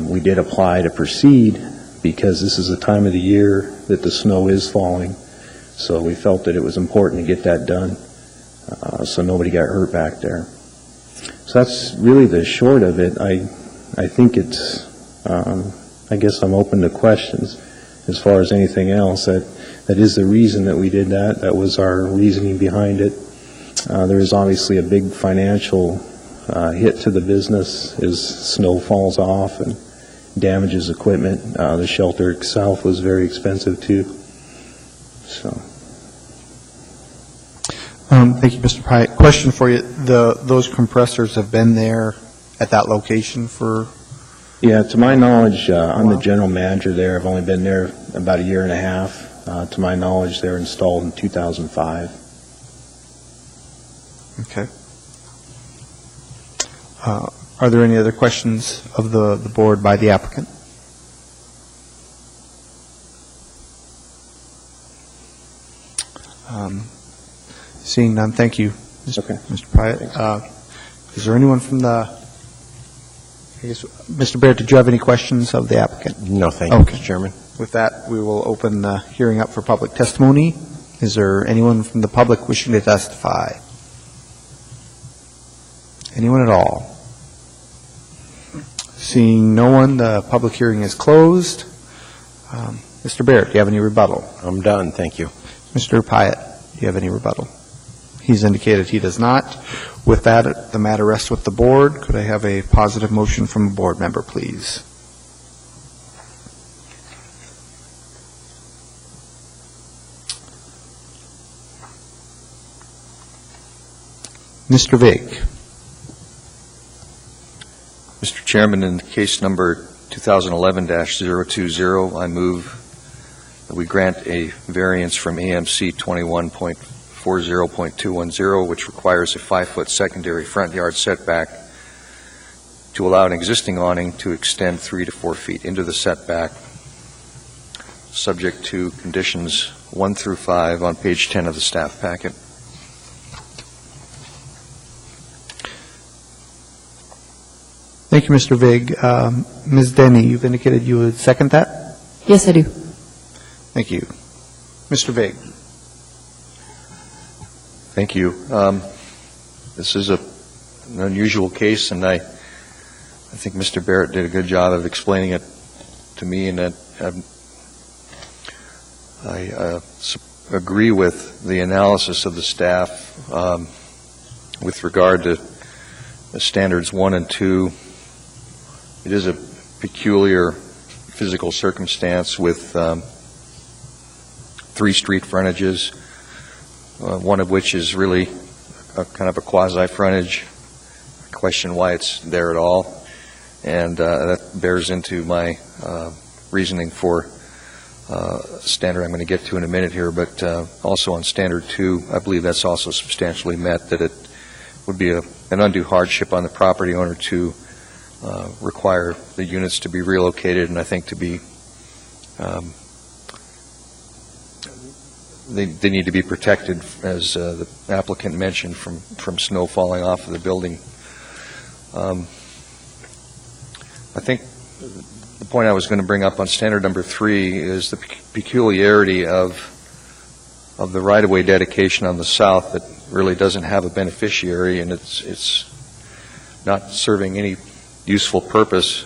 L: We did apply to proceed because this is the time of the year that the snow is falling. So we felt that it was important to get that done so nobody got hurt back there. So that's really the short of it. I think it's, I guess I'm open to questions as far as anything else. That is the reason that we did that. That was our reasoning behind it. There is obviously a big financial hit to the business as snow falls off and damages equipment. The shelter itself was very expensive too. So.
A: Thank you, Mr. Pyatt. Question for you. Those compressors have been there at that location for?
L: Yeah, to my knowledge, I'm the general manager there. I've only been there about a year and a half. To my knowledge, they were installed in 2005.
A: Okay. Are there any other questions of the board by the applicant? Seeing none, thank you, Mr. Pyatt. Is there anyone from the, I guess, Mr. Baird, did you have any questions of the applicant?
D: No, thank you, Mr. Chairman.
A: With that, we will open the hearing up for public testimony. Is there anyone from the public wishing to testify? Anyone at all? Seeing no one, the public hearing is closed. Mr. Baird, do you have any rebuttal?
D: I'm done, thank you.
A: Mr. Pyatt, do you have any rebuttal? He's indicated he does not. With that, the matter rests with the board. Could I have a positive motion from a board member, please? Mr. Vig.
C: Mr. Chairman, in case number 2011-020, I move that we grant a variance from AMC 21.40.210, which requires a 5-foot secondary front yard setback to allow an existing awning to extend 3 to 4 feet into the setback, subject to conditions 1 through 5 on page 10 of the staff packet.
A: Thank you, Mr. Vig. Ms. Denny, you've indicated you would second that?
I: Yes, I do.
A: Thank you. Mr. Vig.
C: Thank you. This is an unusual case, and I think Mr. Barrett did a good job of explaining it to me, and that I agree with the analysis of the staff with regard to the standards 1 and 2. It is a peculiar physical circumstance with 3 street frontages, one of which is really kind of a quasi-frontage. I question why it's there at all, and that bears into my reasoning for standard I'm going to get to in a minute here, but also on standard 2, I believe that's also substantially met, that it would be an undue hardship on the property owner to require the units to be relocated, and I think to be they need to be protected, as the applicant mentioned, from snow falling off of the building. I think the point I was going to bring up on standard number 3 is the peculiarity of the right-of-way dedication on the south that really doesn't have a beneficiary, and it's not serving any useful purpose.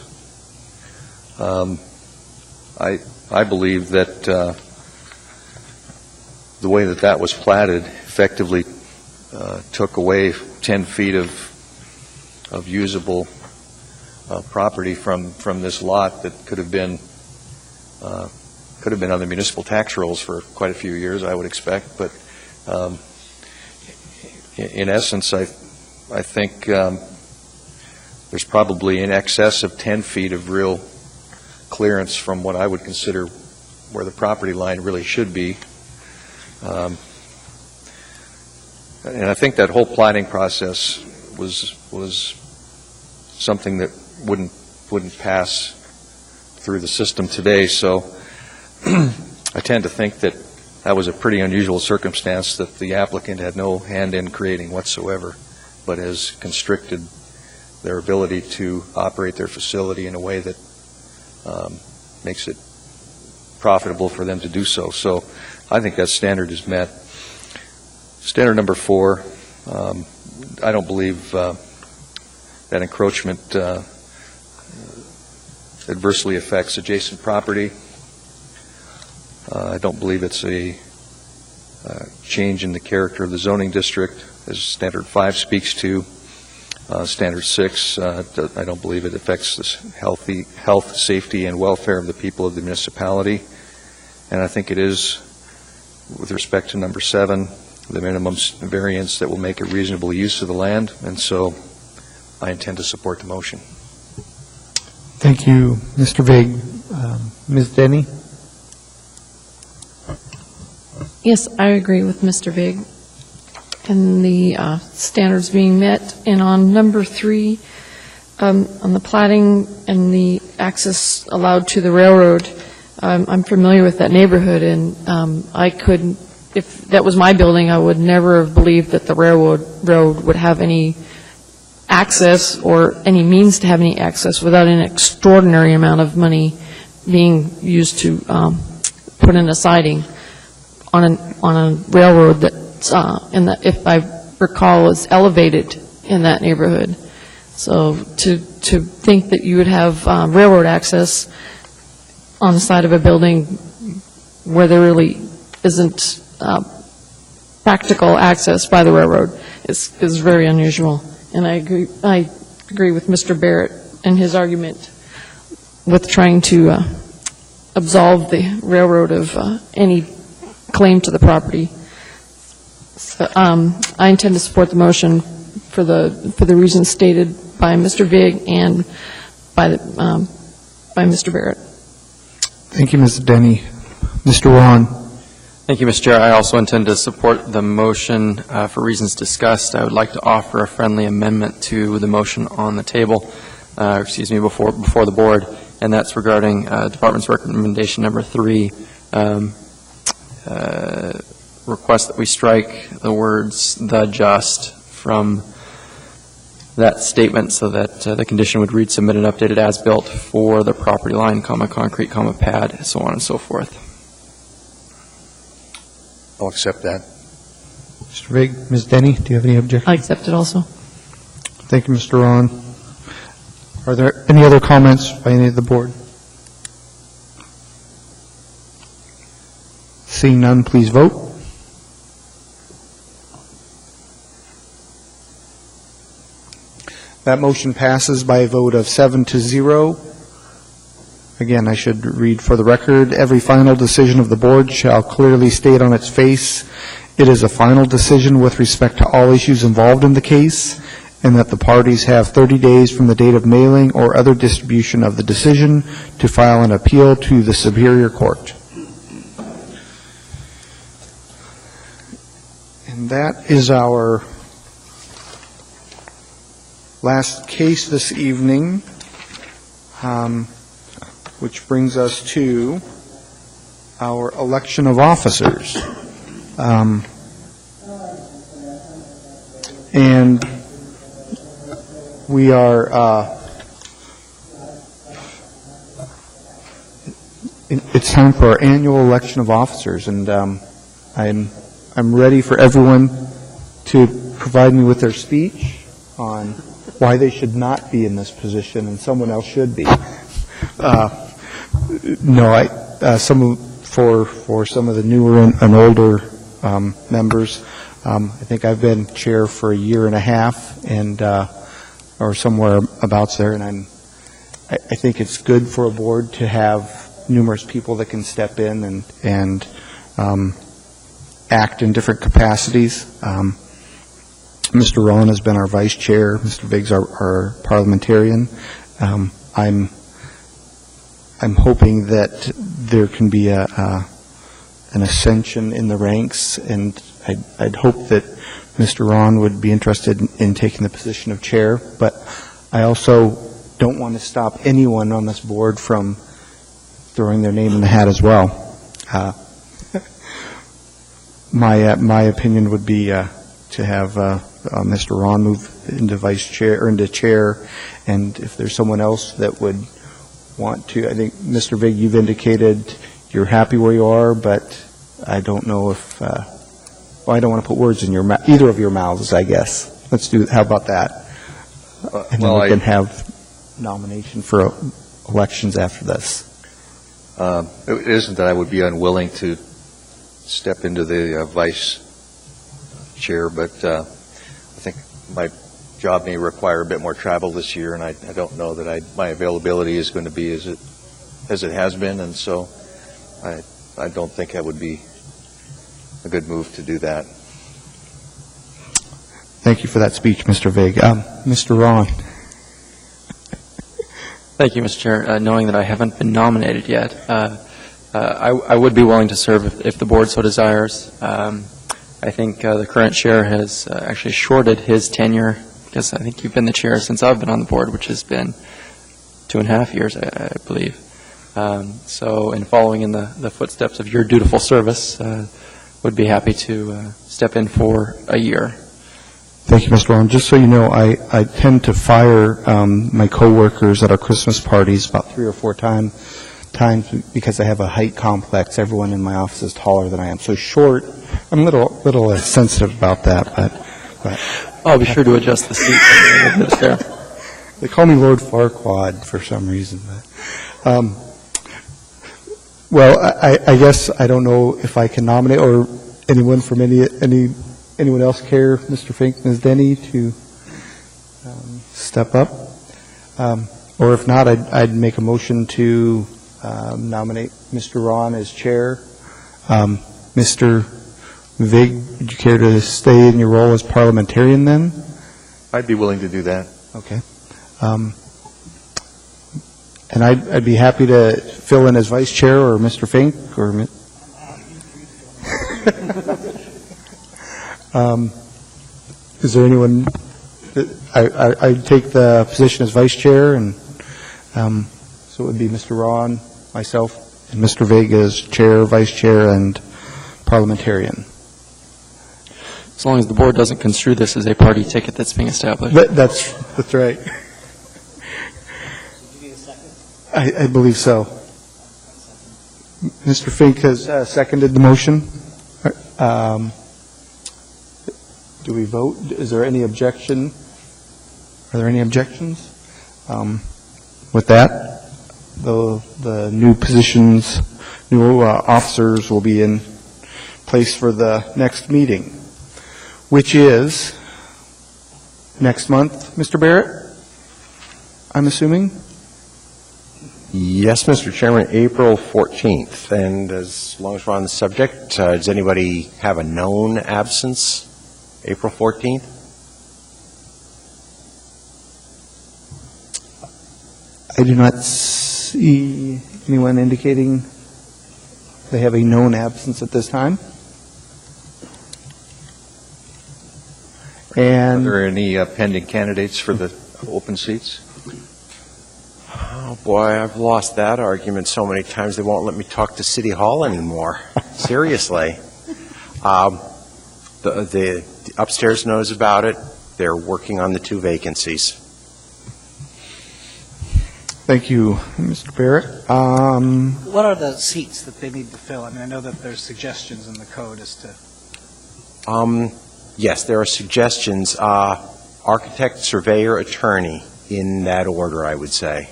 C: I believe that the way that was platted effectively took away 10 feet of usable property from this lot that could have been on the municipal tax rolls for quite a few years, I would expect. But in essence, I think there's probably in excess of 10 feet of real clearance from what I would consider where the property line really should be. And I think that whole planning process was something that wouldn't pass through the system today. So I tend to think that that was a pretty unusual circumstance that the applicant had no hand in creating whatsoever, but has constricted their ability to operate their facility in a way that makes it profitable for them to do so. So I think that standard is met. Standard number 4, I don't believe that encroachment adversely affects adjacent property. I don't believe it's a change in the character of the zoning district, as Standard 5 speaks to. Standard 6, I don't believe it affects the health, safety, and welfare of the people of the municipality. And I think it is, with respect to number 7, the minimum variance that will make a reasonable use of the land. And so I intend to support the motion.
A: Thank you, Mr. Vig. Ms. Denny?
I: Yes, I agree with Mr. Vig and the standards being met. And on number 3, on the plating and the access allowed to the railroad, I'm familiar with that neighborhood, and I could, if that was my building, I would never have believed that the railroad would have any access or any means to have any access without an extraordinary amount of money being used to put in a siding on a railroad that's if I recall, is elevated in that neighborhood. So to think that you would have railroad access on the side of a building where there really isn't practical access by the railroad is very unusual. And I agree with Mr. Barrett and his argument with trying to absolve the railroad of any claim to the property. So, I intend to support the motion for the reasons stated by Mr. Vig and by Mr. Barrett.
A: Thank you, Ms. Denny. Mr. Ron?
F: Thank you, Mr. Chair. I also intend to support the motion for reasons discussed. I would like to offer a friendly amendment to the motion on the table, before the board, and that's regarding Department's recommendation number 3, request that we strike the words "the just" from that statement so that the condition would read submit an updated as-built for the property line, concrete, pad, so on and so forth.
C: I'll accept that.
A: Mr. Vig, Ms. Denny, do you have any objections?
I: I accept it also.
A: Thank you, Mr. Ron. Are there any other comments by any of the board? Seeing none, please vote. That motion passes by a vote of 7-0. Again, I should read for the record, every final decision of the board shall clearly state on its face it is a final decision with respect to all issues involved in the case, and that the parties have 30 days from the date of mailing or other distribution of the decision to file an appeal to the Superior Court. And that is our last case this evening, which brings us to our election of officers. And we are, it's time for our annual election of officers, and I'm ready for everyone to provide me with their speech on why they should not be in this position and someone else should be. For some of the newer and older members, I think I've been chair for a year and a half, and or somewhere abouts there, and I'm I think it's good for a board to have numerous people that can step in and act in different capacities. Mr. Rowan has been our vice chair. Mr. Viggs our parliamentarian. I'm hoping that there can be an ascension in the ranks, and I'd hope that Mr. Ron would be interested in taking the position of chair, but I also don't want to stop anyone on this board from throwing their name in the hat as well. My opinion would be to have Mr. Ron move into vice chair or into chair, and if there's someone else that would want to, I think Mr. Vig, you've indicated you're happy where you are, but I don't know if, well, I don't want to put words in either of your mouths, I guess. How about that? And then we can have nomination for elections after this.
C: It isn't that I would be unwilling to step into the vice chair, but I think my job may require a bit more travel this year, and I don't know that my availability is going to be as it has been, and so I don't think that would be a good move to do that.
A: Thank you for that speech, Mr. Vig. Mr. Ron.
F: Thank you, Mr. Chair. Knowing that I haven't been nominated yet, I would be willing to serve if the board so desires. I think the current chair has actually shorted his tenure, because I think you've been the chair since I've been on the board, which has been 2.5 years, I believe. So in following in the footsteps of your dutiful service, would be happy to step in for a year.
A: Thank you, Mr. Ron. Just so you know, I tend to fire my coworkers at our Christmas parties about 3 or 4 times because I have a height complex. Everyone in my office is taller than I am. So short, I'm a little sensitive about that, but
F: I'll be sure to adjust the seat a little bit there.
A: They call me Lord Farquaad for some reason. But, well, I guess I don't know if I can nominate, or anyone from anyone else care, Mr. Fink, Ms. Denny, to step up? Or if not, I'd make a motion to nominate Mr. Ron as chair. Mr. Vig, would you care to stay in your role as parliamentarian then?
C: I'd be willing to do that.
A: Okay. And I'd be happy to fill in as vice chair, or Mr. Fink, or is there anyone? I take the position as vice chair, and so it would be Mr. Ron, myself, and Mr. Vig as chair, vice chair, and parliamentarian.
F: As long as the board doesn't construe this as a party ticket that's being established.
A: That's right. I believe so. Mr. Fink has seconded the motion. Do we vote? Is there any objection? Are there any objections? With that, the new positions, new officers will be in place for the next meeting, which is next month, Mr. Barrett, I'm assuming?
D: Yes, Mr. Chairman, April 14th. And as long as we're on the subject, does anybody have a known absence April 14th?
A: I do not see anyone indicating they have a known absence at this time. And
C: Are there any pending candidates for the open seats?
D: Oh, boy, I've lost that argument so many times they won't let me talk to City Hall anymore. Seriously. The upstairs knows about it. They're working on the 2 vacancies.
A: thank you, Mr. Barrett.
E: What are the seats that they need to fill? I mean, I know that there's suggestions in the code as to...
D: Yes, there are suggestions. Architect, surveyor, attorney, in that order, I would say.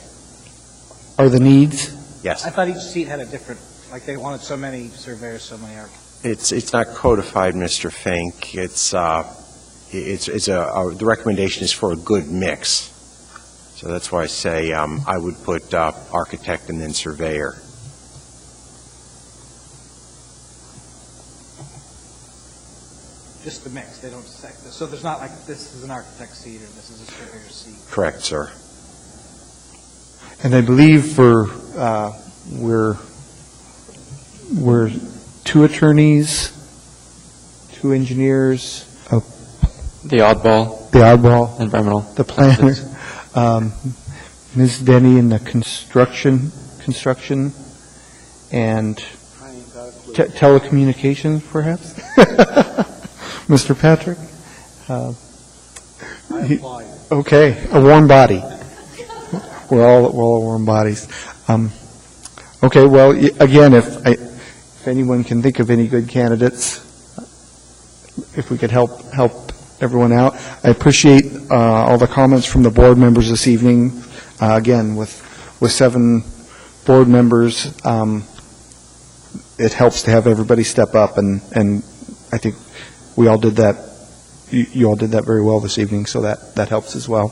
A: Are the needs?
D: Yes.
E: I thought each seat had a different, like they wanted so many surveyors, so many architects.
D: It's not codified, Mr. Fink. The recommendation is for a good mix. So that's why I say I would put architect and then surveyor.
E: Just the mix, they don't, so there's not like this is an architect's seat or this is a surveyor's seat.
D: Correct, sir.
A: And I believe we're 2 attorneys, 2 engineers,
F: The oddball,
A: the oddball,
F: environmental.
A: the planner, Ms. Denny in the construction, and telecommunications, perhaps? Mr. Patrick? Okay, a warm body. We're all warm bodies. Okay, well, again, if anyone can think of any good candidates, if we could help everyone out. I appreciate all the comments from the board members this evening. Again, with 7 board members, it helps to have everybody step up, and I think we all did that. You all did that very well this evening, so that helps as well.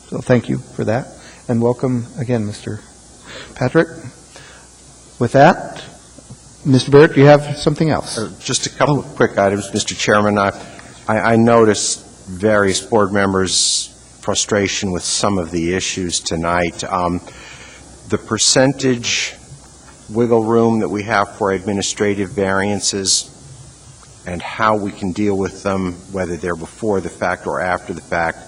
A: So thank you for that, and welcome again, Mr. Patrick. With that, Mr. Barrett, do you have something else?
D: Just a couple of quick items, Mr. Chairman. I noticed various board members' frustration with some of the issues tonight. The percentage wiggle room that we have for administrative variances and how we can deal with them, whether they're before the fact or after the fact,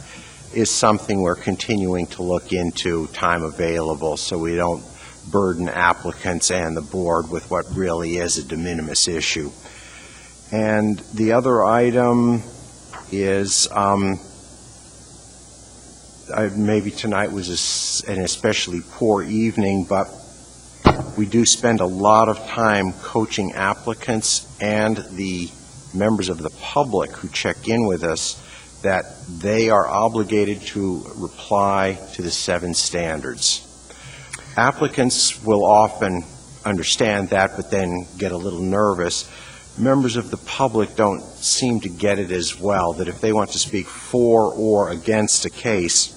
D: is something we're continuing to look into, time available, so we don't burden applicants and the board with what really is a de minimis issue. And the other item is, maybe tonight was an especially poor evening, but we do spend a lot of time coaching applicants and the members of the public who check in with us that they are obligated to reply to the 7 standards. Applicants will often understand that, but then get a little nervous. Members of the public don't seem to get it as well, that if they want to speak for or against a case,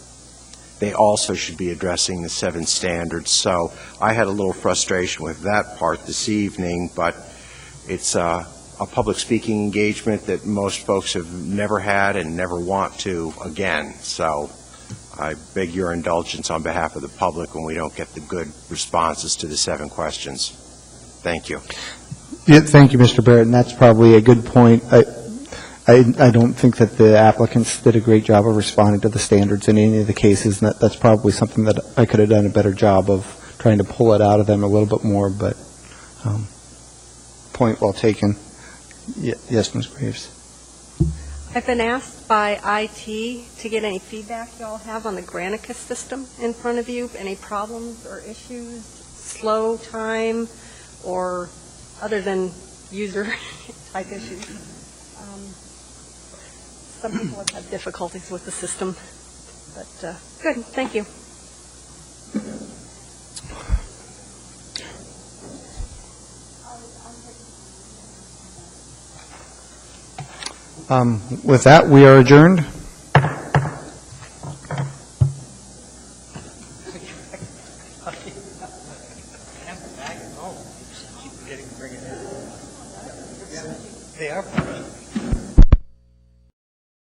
D: they also should be addressing the 7 standards. So I had a little frustration with that part this evening, but it's a public speaking engagement that most folks have never had and never want to again. So I beg your indulgence on behalf of the public when we don't get the good responses to the 7 questions. Thank you.
A: Yeah, thank you, Mr. Barrett, and that's probably a good point. I don't think that the applicants did a great job of responding to the standards in any of the cases, and that's probably something that I could have done a better job of trying to pull it out of them a little bit more, but point well taken. Yes, Ms. Graves.
B: I've been asked by IT to get any feedback you all have on the Granicus system in front of you, any problems or issues, slow time, or other than user type issues. Some people have had difficulties with the system, but good, thank you.
A: With that, we are adjourned.
E: They are.